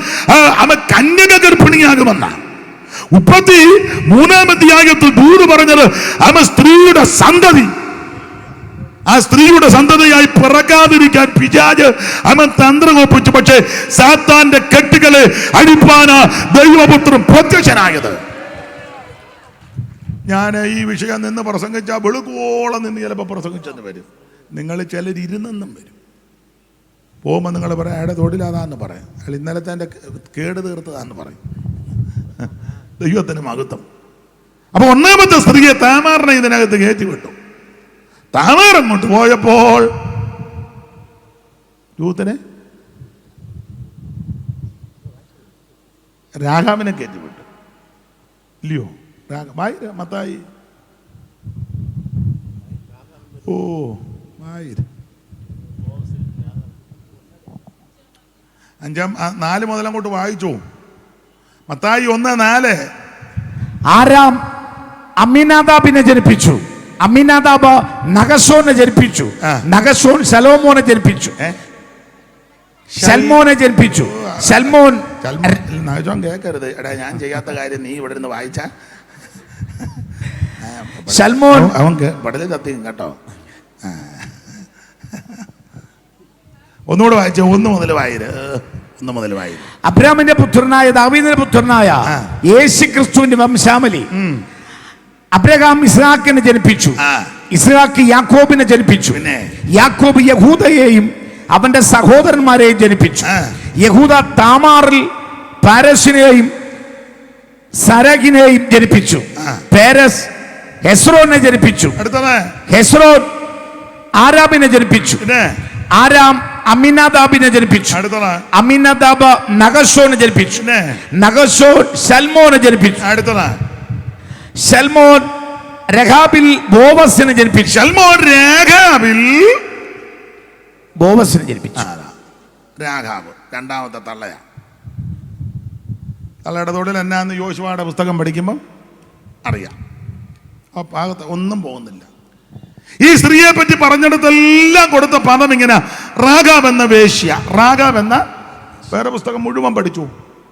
അവൻ കന്യക ഗർഭിണിയാകുമെന്ന. 33-ാം അധ്യായത്തിൽ ദൂത് പറഞ്ഞത് അവൻ സ്ത്രീയുടെ സന്തതി. ആ സ്ത്രീയുടെ സന്തതിയായി പിറക്കാതിരിക്കാൻ പിശാച് അവൻ തന്ത്രം ഒപ്പിച്ചു. പക്ഷേ സാത്താന്റെ കെട്ടുകളെ അഴിപ്പാനാ ദൈവപുത്രൻ പ്രത്യക്ഷനായത്. ഞാൻ ഈ വിഷയം നിന്ന് പ്രസംഗിച്ചാൽ വെളുക്കോളം നിന്ന് ചിലപ്പോൾ പ്രസംഗിച്ചെന്ന് വരും. നിങ്ങൾ ചിലർ ഇരുന്നെന്നും വരും. പോകുമ്പോൾ നിങ്ങൾ പറയാം അയാളുടെ തൊഴിലാതാന്ന് പറയും. അയാൾ ഇന്നലത്തെ എൻ്റെ കേട് തീർത്തതാന്ന് പറയും. ദൈവത്തിന് മഹത്വം. അപ്പൊ 1-ാമത്തെ സ്ത്രീയെ താമാറിനെ ഇതിനകത്ത് കയറ്റി വിട്ടു. താമാർ അങ്ങോട്ട് പോയപ്പോൾ രൂത്തിനെ രാഘാവിനെ കയറ്റി വിട്ടു. ഇല്ലയോ? മത്തായി 4 മുതൽ അങ്ങോട്ട് വായിച്ചു. മത്തായി 1:4. ആരാം അമ്മിനാദാബിനെ ജനിപ്പിച്ചു. അമ്മിനാദാബ് നഗസോനെ ജനിപ്പിച്ചു. നഗസോൻ ശലോമോനെ ജനിപ്പിച്ചു. സൽമോനെ ജനിപ്പിച്ചു. സൽമോൻ കേൾക്കരുത്. എടാ, ഞാൻ ചെയ്യാത്ത കാര്യം നീ ഇവിടെ നിന്ന് വായിച്ച സൽമോൻ അവൻ പടലിൽ കത്തിയും കേട്ടോ. ഒന്നുകൂടെ വായിച്ച 1 മുതൽ വായിര്. അബ്രാമിന്റെ പുത്രനായ ദാവീദിന്റെ പുത്രനായ യേശു ക്രിസ്തുവിന്റെ വംശാവലി. അബ്രഹാം ഇസ്ഹാക്കിനെ ജനിപ്പിച്ചു. ഇസ്ഹാക്ക് യാക്കോബിനെ ജനിപ്പിച്ചു. യാക്കോബ് യഹൂദയെയും അവന്റെ സഹോദരന്മാരെയും ജനിപ്പിച്ചു. യഹൂദ താമാറിൽ പാരസിനെയും സരഗിനെയും ജനിപ്പിച്ചു. പേരസ് ഹെസ്രോനെ ജനിപ്പിച്ചു. ഹെസ്രോൻ ആരാമിനെ ജനിപ്പിച്ചു. ആരാം അമ്മിനാദാബിനെ ജനിപ്പിച്ചു. അമ്മിനാദാബ് നഗസോനെ ജനിപ്പിച്ചു. നഗസോൻ സൽമോനെ ജനിപ്പിച്ചു. സൽമോൻ രഹാബിൽ ബോവസിനെ ജനിപ്പിച്ചു. സൽമോൻ രഹാബിൽ ബോവസിനെ ജനിപ്പിച്ചു. രാഘാബ് 2-ാമത്തെ തള്ളയാ. തള്ളയുടെ തൊഴിൽ എന്നാന്ന് യോശുവയുടെ പുസ്തകം പഠിക്കുമ്പം അറിയാം. ആ ഭാഗത്ത് ഒന്നും പോകുന്നില്ല. ഈ സ്ത്രീയെ പറ്റി പറഞ്ഞിടത്തെല്ലാം കൊടുത്ത പദം ഇങ്ങനെ റാഗാബ് എന്ന വേശ്യ. റാഗാബ് എന്ന വേറെ പുസ്തകം മുഴുവൻ പഠിച്ചു.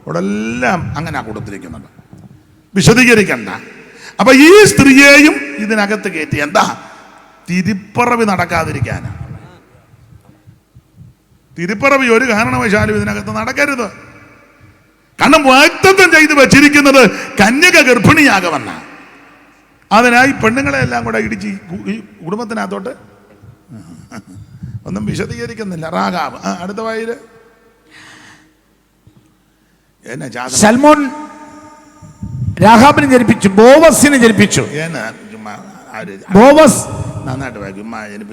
അവിടെ എല്ലാം അങ്ങനെ കൊടുത്തിരിക്കുന്നുണ്ട്. വിശദീകരിക്കണ്ട. അപ്പൊ ഈ സ്ത്രീയെയും ഇതിനകത്ത് കയറ്റി. എന്താ? തിരുപ്പറവി നടക്കാതിരിക്കാൻ. തിരുപ്പറവി ഒരു കാരണവശാലും ഇതിനകത്ത് നടക്കരുത്. കാരണം വാഗ്ദത്തം ചെയ്ത് വെച്ചിരിക്കുന്നത് കന്യക ഗർഭിണിയാകുമെന്ന. അതിനായി പെണ്ണുങ്ങളെ എല്ലാം കൂടെ ഇടിച്ച് ഈ കുടുംബത്തിനകത്തോട്ട് ഒന്നും വിശദീകരിക്കുന്നില്ല. റാഗാവ് അടുത്ത വായില് സൽമോൻ രാഹാബിനെ ജനിപ്പിച്ചു, ബോവസിനെ ജനിപ്പിച്ചു. ബോവസ് നന്നായിട്ട് വായിക്കും.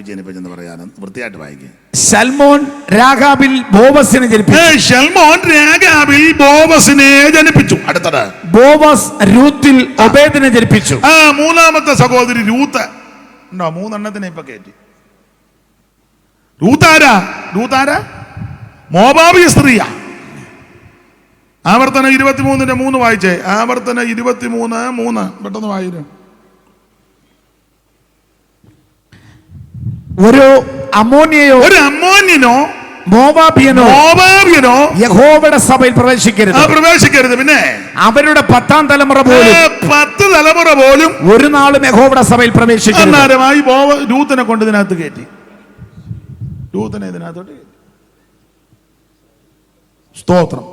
ജനിപ്പിച്ചെന്ന് പറയാൻ വൃത്തിയായിട്ട് വായിക്കും. സൽമോൻ രാഗാബിൽ ബോവസിനെ ജനിപ്പിച്ചു. സൽമോൻ രാഗാബിൽ ബോവസിനെ ജനിപ്പിച്ചു. അടുത്തത് ബോവസ് രൂത്തിൽ ഒബേദിനെ ജനിപ്പിച്ചു. മൂന്നാമത്തെ സഹോദരി രൂത്ത് ഉണ്ടോ? 3 എണ്ണത്തിനെ ഇപ്പൊ കയറ്റി. രൂത്താരാ? മോവാബിയ സ്ത്രീയാ. ആവർത്തനം 23:3 വായിച്ചേ. ആവർത്തനം 23:3 പെട്ടെന്ന് വായിരും. ഒരു അമ്മോന്യനോ മോവാബിയനോ യഹോവയുടെ സഭയിൽ പ്രവേശിക്കരുത്. പിന്നെ അവരുടെ 10ാം തലമുറ പോലും 10 തലമുറ പോലും ഒരു നാളും യഹോവയുടെ സഭയിൽ പ്രവേശിക്കരുത്. രൂത്തിനെ കൊണ്ട് ഇതിനകത്ത് കയറ്റി. രൂത്തിനെ ഇതിനകത്തോട്ട് കയറ്റി. സ്തോത്രം.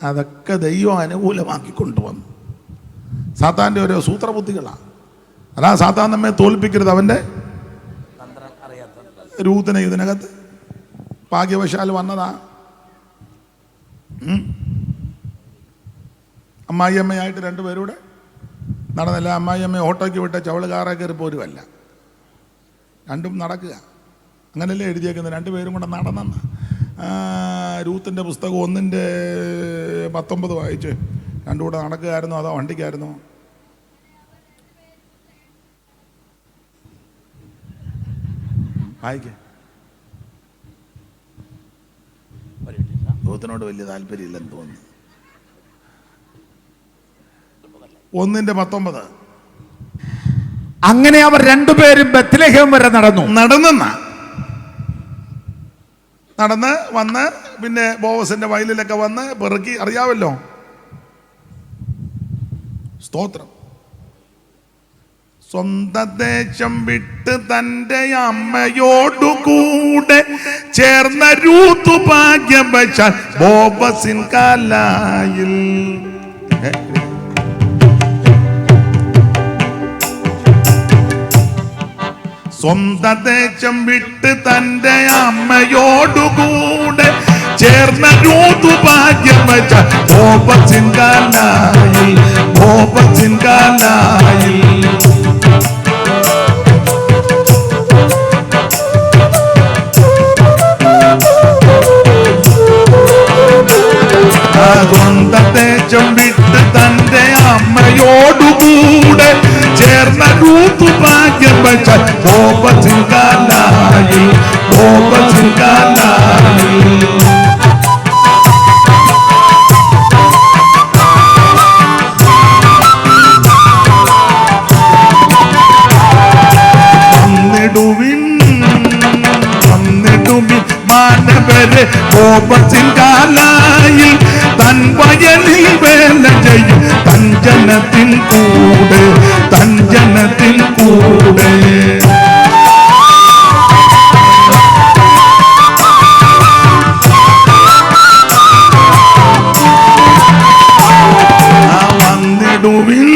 അതൊക്കെ ദൈവം അനുകൂലമാക്കി കൊണ്ടുവന്നു. സാത്താന്റെ ഓരോ സൂത്രബുദ്ധികളാണ്. അതാ സാത്താൻ നമ്മെ തോൽപ്പിക്കരുത്. അവന്റെ രൂത്തിനെ ഇതിനകത്ത് ഭാഗ്യവശാൽ വന്നതാ. അമ്മായിയമ്മയായിട്ട് 2 പേരൂടെ നടന്നില്ല. അമ്മായിയമ്മ ഓട്ടോയ്ക്ക് വിട്ട ചവള് കാറെ കയറി പോരുമല്ല. രണ്ടും നടക്കുക. അങ്ങനെയല്ലേ എഴുതിയേക്കുന്നത്? 2 പേരും കൂടെ നടന്നെന്ന്. രൂത്തിൻ്റെ പുസ്തകം 1:19 വായിച്ച്. 2 കൂടെ നടക്കുകയായിരുന്നോ അതോ വണ്ടിക്കായിരുന്നോ? വായിക്കേ. രൂത്തിനോട് വലിയ താല്പര്യമില്ലെന്ന് തോന്നുന്നു. 1:19. അങ്ങനെ അവർ 2 പേരും ബത്ലഹേം വരെ നടന്ന് വന്ന് പിന്നെ ബോവസിന്റെ വയലിലൊക്കെ വന്ന് പെറുക്കി. അറിയാവല്ലോ. സ്തോത്രം. സ്വന്തം ദേശം വിട്ട് തന്റെ അമ്മയോടുകൂടെ ചേർന്ന രൂത്ത് ഭാഗ്യവശാൽ ബോവസിൻ കാലായിൽ. സ്വന്തം ദേശം വിട്ട് തന്റെ അമ്മയോടുകൂടെ ചേർന്ന രൂത്ത് ഭാഗ്യവശാൽ ബോവസിൻ കാലായിൽ. സ്വന്തം ദേശം വിട്ട് തന്റെ അമ്മയോടുകൂടെ ചേർന്ന രൂത്ത് ഭാഗ്യവശാൽ ബോവസിൻ കാലായിൽ. മാനവരെ ബോവസിൻ കാലായിൽ തൻ വയലിൽ വേല ചെയ്യും തഞ്ചനത്തിൻ കൂടെ. വന്നിടുവിൻ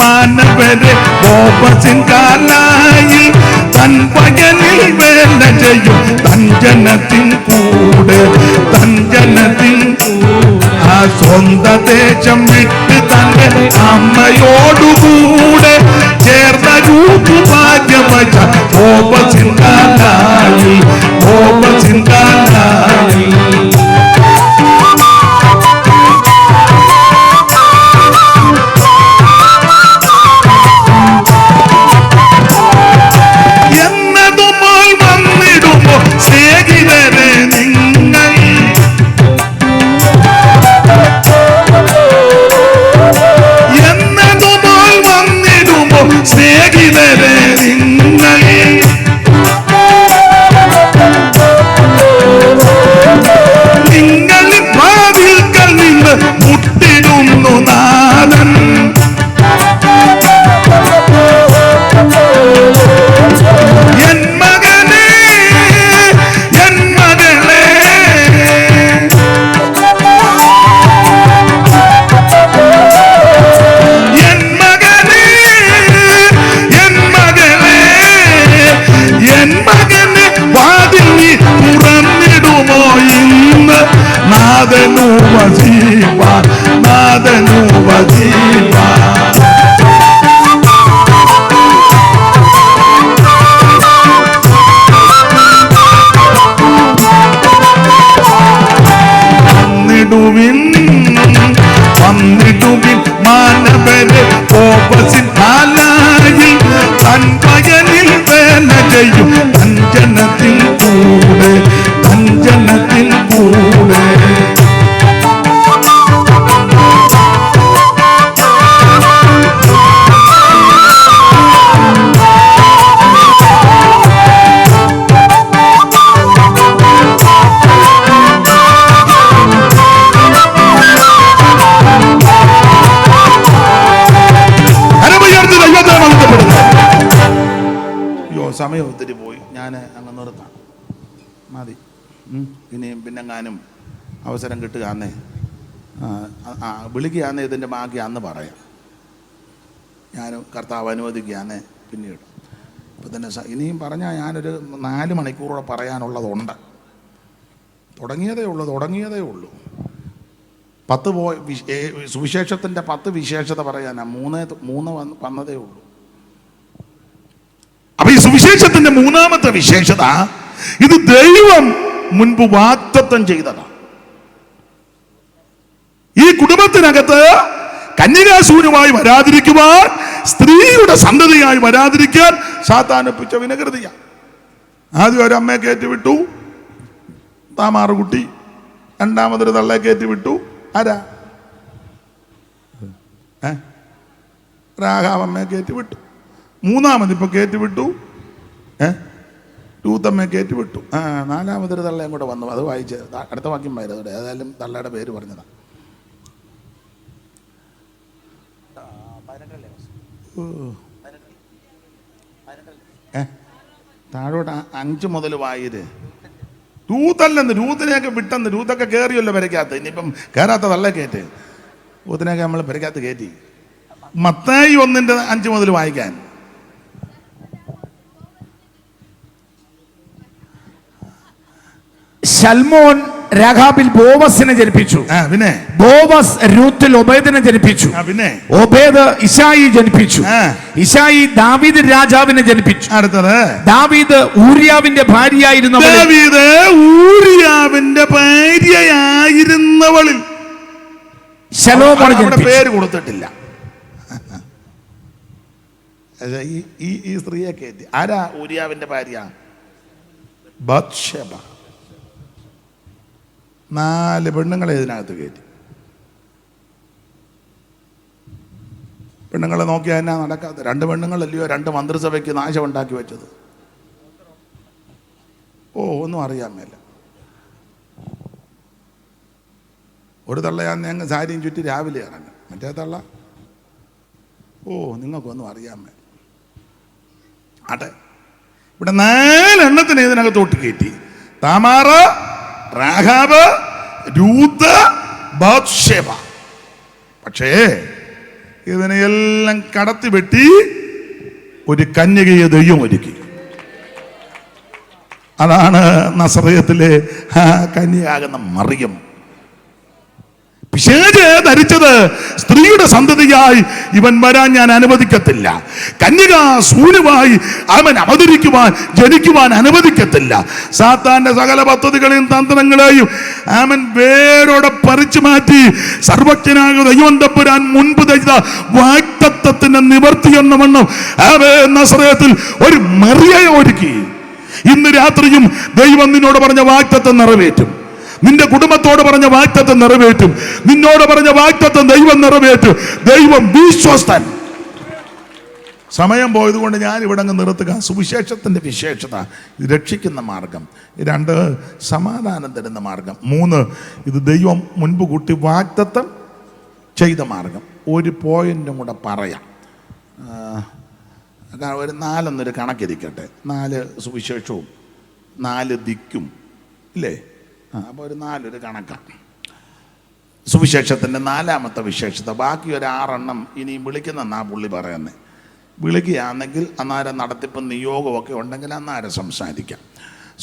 മാനവരെ ബോവസിൻ കാലായിൽ തൻ വയലിൽ വേല ചെയ്യും തഞ്ചനത്തിൻ കൂടെ. ആ സ്വന്തം ദേശം വിട്ട് തന്റെ അമ്മയോടുകൂടെ ചേർന്ന രൂത്ത് ഭാഗ്യവശാൽ ബോവസിൻ കാലായിൽ. വസിപ്പാൻ നാഥനു വസിപ്പാൻ. വന്നിടുവിൻ മാനവരെ കോപസിൻ ആലായിൽ തൻ പകലിൽ വേല ചെയ്യും അഞ്ജനത്തിൽ കൂടെ അഞ്ജനത്തിൽ കൂടെ. സമയം ഒത്തിരി പോയി, ഞാൻ അങ്ങ് നിർത്താം, മതി. ഇനിയും പിന്നെങ്ങാനും അവസരം കിട്ടുകയാന്നേ വിളിക്കുകയാന്നേ ഇതിൻ്റെ ബാക്കി അന്ന് പറയാം. ഞാൻ കർത്താവ് അനുവദിക്കുകയാന്നേ പിന്നീട്. ഇപ്പം തന്നെ ഇനിയും പറഞ്ഞാൽ ഞാനൊരു 4 മണിക്കൂറോടെ പറയാനുള്ളതുണ്ട്. തുടങ്ങിയതേ ഉള്ളൂ. 10 സുവിശേഷത്തിൻ്റെ 10 വിശേഷത പറയാനാ 3 വന്നതേ ഉള്ളൂ. അപ്പൊ ഈ സുവിശേഷത്തിന്റെ 3-ാമത്തെ വിശേഷത, ഇത് ദൈവം മുൻപ് വാഗ്ദത്തം ചെയ്തതാണ്. ഈ കുടുംബത്തിനകത്ത് കന്യകാസൂനുമായി വരാതിരിക്കുവാൻ, സ്ത്രീയുടെ സന്തതിയായി വരാതിരിക്കാൻ സാത്താൻ ഒപ്പിച്ച വിനകൃതിയ. ആദ്യം ഒരമ്മയെ കയറ്റിവിട്ടു, താമാറുകുട്ടി. രണ്ടാമതൊരു തള്ളയെ കയറ്റിവിട്ടു, ആരാ? രാഘാവമ്മയെ കയറ്റിവിട്ടു. 3-ാമത് ഇപ്പൊ കയറ്റിവിട്ടു, രൂത്തമ്മയെ കയറ്റിവിട്ടു. 4-ാമതൊരു തള്ളയും കൂടെ വന്നു. അത് വായിച്ച് അടുത്ത വാക്യം വായതോടെ, ഏതായാലും തള്ളയുടെ പേര് പറഞ്ഞതാ. താഴോട്ട് 5 മുതൽ വായിര്. രൂത്തല്ലെന്ന്, രൂത്തിനെയൊക്കെ വിട്ടെന്ന്. രൂത്തൊക്കെ കയറിയല്ലോ പെരക്കകത്ത്. ഇനിയിപ്പം കയറാത്ത തള്ള കയറ്റ്. രൂത്തിനെയൊക്കെ നമ്മൾ പെരക്കകത്ത് കയറ്റി. മത്തായി 1:5 മുതൽ വായിക്കാൻ. ശൽമോൻ രാഹാബിൽ ബോവസിനെ ജനിപ്പിച്ചു. പിന്നെ ബോവസ് രൂത്തിൽ ഒബേദിനെ ജനിപ്പിച്ചു. പിന്നെ ഒബേദ് ഇശായി ജനിപ്പിച്ചു. ഇശായി ദാവീദ് രാജാവിനെ ജനിപ്പിച്ചു. അടുത്തത് ദാവീദ് ഊരിയാവിന്റെ ഭാര്യയായിരുന്നവളിൽ ശലോമോനെ പേര് കൊടുത്തിട്ടില്ല. ഈ സ്ത്രീയെ കയറ്റി. ആരാ ഊരിയാവിന്റെ ഭാര്യ? ബത്ശേബ. 4 പെണ്ണുങ്ങളെ ഇതിനകത്ത് കയറ്റി. പെണ്ണുങ്ങളെ നോക്കിയാൽ എന്നാ നടക്കാത്ത? 2 പെണ്ണുങ്ങളല്ലയോ 2 മന്ത്രിസഭയ്ക്ക് നാശം ഉണ്ടാക്കി വെച്ചത്. ഒന്നും അറിയാൻ മേല. ഒരു തള്ളയാന്ന് ഞങ്ങൾ സാരിയും ചുറ്റി രാവിലെ ഇറങ്ങും. മറ്റേ തള്ള നിങ്ങൾക്കൊന്നും അറിയാൻ മേല. ആട്ടെ, ഇവിടെ 4 എണ്ണത്തിനെ ഇതിനകത്തോട്ട് കയറ്റി. താമാറ്, രാഹാബ്, രൂത്ത്, ബത്ശേബ. പക്ഷേ ഇതിനെയെല്ലാം കടത്തി വെട്ടി ഒരു കന്യകയെ ദൈവം ഒരുക്കി. അതാണ് നസറേത്തിലെ കന്യയാകുന്ന മറിയം. പിശാച് ധരിച്ചത് സ്ത്രീയുടെ സന്തതിയായി ഇവൻ വരാൻ ഞാൻ അനുവദിക്കത്തില്ല, കന്യകാ സൂനുവായി അവൻ അവതരിക്കുവാൻ ജനിക്കുവാൻ അനുവദിക്കത്തില്ല. സാത്താന്റെ സകല പദ്ധതികളെയും തന്ത്രങ്ങളെയും അവൻ വേരോടെ പറിച്ചു മാറ്റി സർവജ്ഞനായ ദൈവം തമ്പുരാൻ മുൻപ് ചെയ്ത വാഗ്ദത്തത്തിന്റെ നിവർത്തി എന്ന വണ്ണം അവൻ നസറേത്തിൽ ഒരു മറിയയെ ഒരുക്കി. ഇന്ന് രാത്രിയും ദൈവം നിന്നോട് പറഞ്ഞ വാഗ്ദത്തം നിറവേറ്റും. നിന്റെ കുടുംബത്തോട് പറഞ്ഞ വാഗ്ദത്തം നിറവേറ്റും. നിന്നോട് പറഞ്ഞ വാഗ്ദത്തം ദൈവം നിറവേറ്റും. ദൈവം വിശ്വസ്തൻ. സമയം പോയതുകൊണ്ട് ഞാൻ ഇവിടെ അങ്ങ് നിർത്തുക. സുവിശേഷത്തിന്റെ വിശേഷത ഇത് രക്ഷിക്കുന്ന മാർഗം. 2 സമാധാനം തരുന്ന മാർഗം. 3 ഇത് ദൈവം മുൻപ് കൂട്ടി വാഗ്ദത്തം ചെയ്ത മാർഗം. ഒരു പോയിന്റും കൂടെ പറയാം. ഒരു 4 എന്നൊരു കണക്കിരിക്കട്ടെ. 4 സുവിശേഷവും 4 ദിക്കും ഇല്ലേ? അപ്പോൾ ഒരു 4 ഒരു കണക്കാണ്. സുവിശേഷത്തിൻ്റെ 4-ാമത്തെ വിശേഷത. ബാക്കി ഒരു 6 എണ്ണം ഇനിയും വിളിക്കുന്നെന്നാ പുള്ളി പറയുന്നത്. വിളിക്കുകയാണെങ്കിൽ അന്നേരം നടത്തിപ്പും നിയോഗമൊക്കെ ഉണ്ടെങ്കിൽ അന്നേരം സംസാരിക്കാം.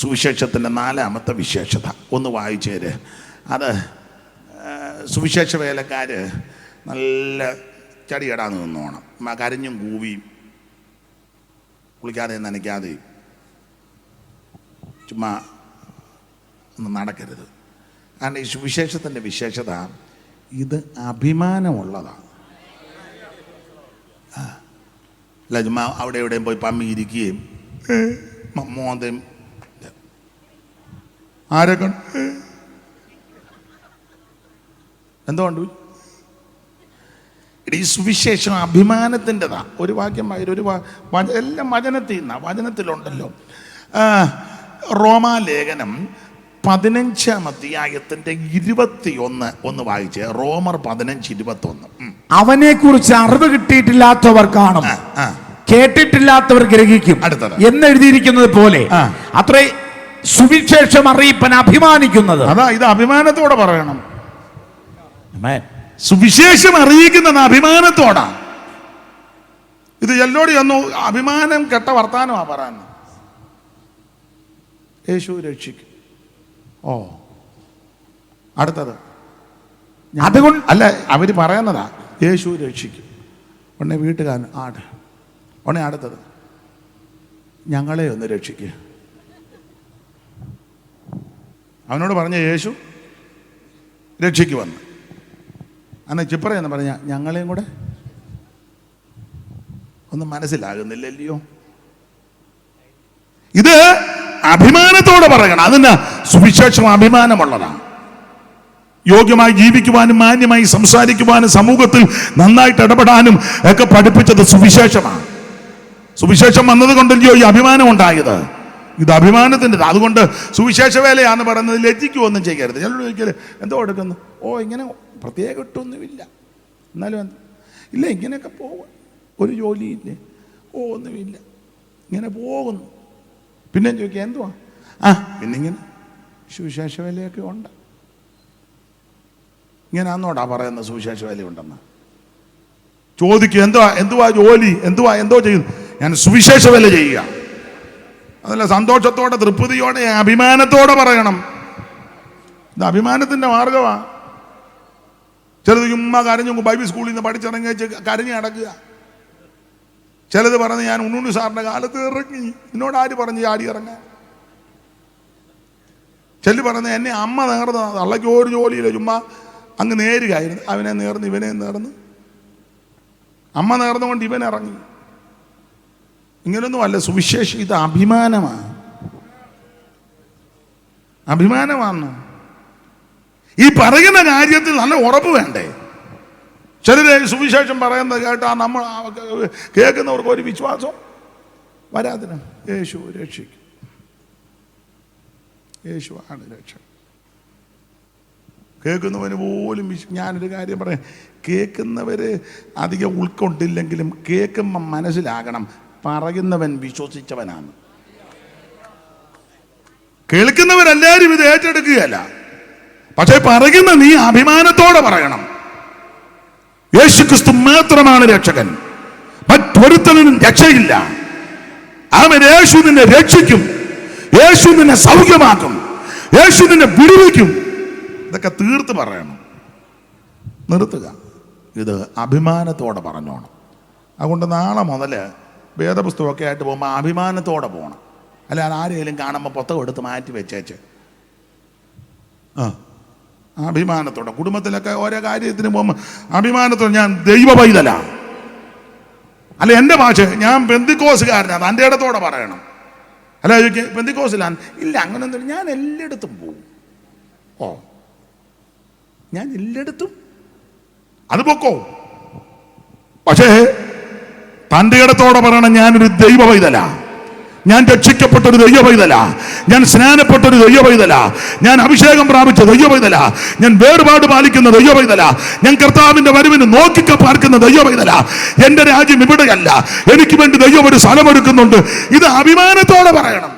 സുവിശേഷത്തിൻ്റെ 4-ാമത്തെ വിശേഷത ഒന്ന് വായിച്ചേര്. അത് സുവിശേഷ വേലക്കാര് നല്ല ചടികടാന്ന് നിന്നോണം, കരഞ്ഞും കൂവിയും കുളിക്കാതെയും നനയ്ക്കാതെയും ചുമ്മാ ഒന്നും നടക്കരുത്. കാരണം ഈ സുവിശേഷത്തിൻ്റെ വിശേഷത ഇത് അഭിമാനമുള്ളതാണ്. അല്ല ചുമ്മാ അവിടെ എവിടെയും പോയി പമ്മിയിരിക്കുകയും മോന്തയും ആരൊക്കെ എന്തുകൊണ്ട് ഈ സുവിശേഷം അഭിമാനത്തിൻ്റെതാ. ഒരു വാക്യം എല്ലാം വചനത്തിൽ നിന്നാണ്, വചനത്തിലുണ്ടല്ലോ. റോമാലേഖനം 15-ാം അധ്യായത്തിന്റെ 21 വായിച്ച്. റോമർ 15:21. അവനെ കുറിച്ച് അറിവ് കിട്ടിയിട്ടില്ലാത്തവർ കാണും, കേട്ടിട്ടില്ലാത്തവർ ഗ്രഹിക്കും എന്നെഴുതിയിരിക്കുന്നത് പോലെ അത്രേ സുവിശേഷം അറിയിപ്പൻ അഭിമാനിക്കുന്നത്. അതാ ഇത് അഭിമാനത്തോടെ പറയണം. സുവിശേഷം അറിയിക്കുന്നത് അഭിമാനത്തോടാ. ഇത് എല്ലോടി ഒന്നു അഭിമാനം കെട്ട വർത്താനമാ പറയാൻ. യേശു രക്ഷിക്കും. ഓ അടുത്തത് അതുകൊണ്ട് അല്ല, അവര് പറയുന്നതാ യേശു രക്ഷിക്കും. ഉടനെ വീട്ടുകാരൻ ഉടനെ അടുത്തത് ഞങ്ങളെ ഒന്ന് രക്ഷിക്കുക. അവനോട് പറഞ്ഞ യേശു രക്ഷിക്കുവന്ന്. അന്ന് ചിപ്പറയെന്ന് പറഞ്ഞ ഞങ്ങളെയും കൂടെ ഒന്നും മനസ്സിലാകുന്നില്ലല്ലോ. ഇത് അഭിമാനത്തോടെ പറയണം. അതിന് സുവിശേഷം അഭിമാനമുള്ളതാണ്. യോഗ്യമായി ജീവിക്കുവാനും മാന്യമായി സംസാരിക്കുവാനും സമൂഹത്തിൽ നന്നായിട്ട് ഇടപെടാനും ഒക്കെ പഠിപ്പിച്ചത് സുവിശേഷമാണ്. സുവിശേഷം വന്നത് കൊണ്ടല്ലോ ഈ അഭിമാനം ഉണ്ടായത്. ഇത് അഭിമാനത്തിൻ്റെ. അതുകൊണ്ട് സുവിശേഷ വേലയാന്ന് പറയുന്നത് ലജ്ജിക്കുമൊന്നും ചെയ്യരുത്. ചിലർ ചോദിക്കല് എന്തോ എടുക്കുന്നു. ഇങ്ങനെ പ്രത്യേക ഇട്ടൊന്നുമില്ല, എന്നാലും ഇല്ല ഇങ്ങനെയൊക്കെ പോകും, ഒരു ജോലിയില്ലേ, ഒന്നുമില്ല, ഇങ്ങനെ പോകുന്നു. പിന്നെ ചോദിക്കുക എന്തുവാ? പിന്നിങ്ങനെ സുവിശേഷ വേലയൊക്കെ ഉണ്ട്. ഇങ്ങനെ അന്നോടാ പറയുന്ന സുവിശേഷ വേലയുണ്ടെന്ന് ചോദിക്കുക. എന്തുവാ ജോലി, എന്തോ ചെയ്യുന്നു? ഞാൻ സുവിശേഷ വേല ചെയ്യുക. അതല്ല, സന്തോഷത്തോടെ തൃപ്തിയോടെ അഭിമാനത്തോടെ പറയണം. ഇത് അഭിമാനത്തിൻ്റെ മാർഗമാണ്. ചിലത് ചുമ്മാ കരഞ്ഞു ബൈബിൾ സ്കൂളിൽ നിന്ന് പഠിച്ചിറങ്ങി കരഞ്ഞ് നടക്കുക. ചിലത് പറഞ്ഞ് ഞാൻ ഉണ്ണുണ്ണി സാറിൻ്റെ കാലത്ത് ഇറങ്ങി, എന്നോട് ആര് പറഞ്ഞ് ചാടി ഇറങ്ങാൻ? ചെല്ലു പറഞ്ഞ് എന്നെ അമ്മ നേർന്ന്, തള്ളയ്ക്ക് ഒരു ജോലിയില്ല, ചുമ്മാ അങ്ങ് നേരുകയായിരുന്നു. അവനെ നേർന്ന് ഇവനെ നേർന്ന്, അമ്മ നേർന്നുകൊണ്ട് ഇവൻ ഇറങ്ങി. ഇങ്ങനൊന്നും അല്ല സുവിശേഷം. ഇത് അഭിമാനമാണ്. ഈ പറയുന്ന കാര്യത്തിൽ നല്ല ഉറപ്പ് വേണ്ടേ? ചിലര് സുവിശേഷം പറയുന്നത് കേട്ടാ നമ്മൾ കേൾക്കുന്നവർക്ക് ഒരു വിശ്വാസം വരാതിന്. യേശു രക്ഷിക്കും, യേശുവാണ് രക്ഷ. കേൾക്കുന്നവന് പോലും ഞാനൊരു കാര്യം പറയാം, കേൾക്കുന്നവര് അധികം ഉൾക്കൊണ്ടില്ലെങ്കിലും കേൾക്കുമ്പം മനസ്സിലാകണം പറയുന്നവൻ വിശ്വസിച്ചവനാണ്. കേൾക്കുന്നവരെല്ലാവരും ഇത് ഏറ്റെടുക്കുകയല്ല, പക്ഷെ പറയുന്ന നീ അഭിമാനത്തോടെ പറയണം. യേശുക്രിസ്തു മാത്രമാണ് രക്ഷകൻ, മറ്റൊരുത്തനും രക്ഷയില്ല. അവൻ യേശു നിന്നെ രക്ഷിക്കും, യേശു നിന്നെ സൗഖ്യമാക്കും, യേശു നിന്നെ വിടുവിക്കും. ഇതൊക്കെ തീർത്ത് പറയണം. നിർത്തുക. ഇത് അഭിമാനത്തോടെ പറഞ്ഞോണം. അതുകൊണ്ട് നാളെ മുതൽ വേദപുസ്തകമൊക്കെ ആയിട്ട് പോകുമ്പോൾ അഭിമാനത്തോടെ പോകണം. അല്ലാതെ ആരെങ്കിലും കാണുമ്പോൾ പുസ്തകം എടുത്ത് മാറ്റി വെച്ചേച്ച് അഭിമാനത്തോടെ. കുടുംബത്തിലൊക്കെ ഓരോ കാര്യത്തിന് പോകുമ്പോൾ അഭിമാനത്തോടെ ഞാൻ ദൈവ പൈതലാണ്, അല്ല എൻ്റെ ഭാഷ ഞാൻ പെന്തിക്കോസുകാരനാണ്, തൻ്റെ ഇടത്തോടെ പറയണം. അല്ല പെന്തിക്കോസിലാണ്, ഇല്ല അങ്ങനെയൊന്നും, ഞാൻ എല്ലായിടത്തും പോകും. ഞാൻ എല്ലായിടത്തും അത് പൊക്കോ. പക്ഷേ തൻ്റെ ഇടത്തോടെ പറയണം ഞാനൊരു ദൈവ പൈതലാ, ഞാൻ രക്ഷിക്കപ്പെട്ടൊരു ദൈവ പൈതലാ, ഞാൻ സ്നാനപ്പെട്ടൊരു ദൈവ പൈതലാ, ഞാൻ അഭിഷേകം പ്രാപിച്ച ദൈവ പൈതലാ, ഞാൻ വേർപാട് പാലിക്കുന്ന ദൈവ പൈതലാ, ഞാൻ കർത്താവിന്റെ വരവിന് നോക്കിക്ക പാർക്കുന്ന ദൈവ പൈതലാ. എന്റെ രാജ്യം ഇവിടെയല്ല, എനിക്ക് വേണ്ടി ദൈവം ഒരു സ്ഥലമൊരുക്കുന്നുണ്ട്. ഇത് അഭിമാനത്തോടെ പറയണം.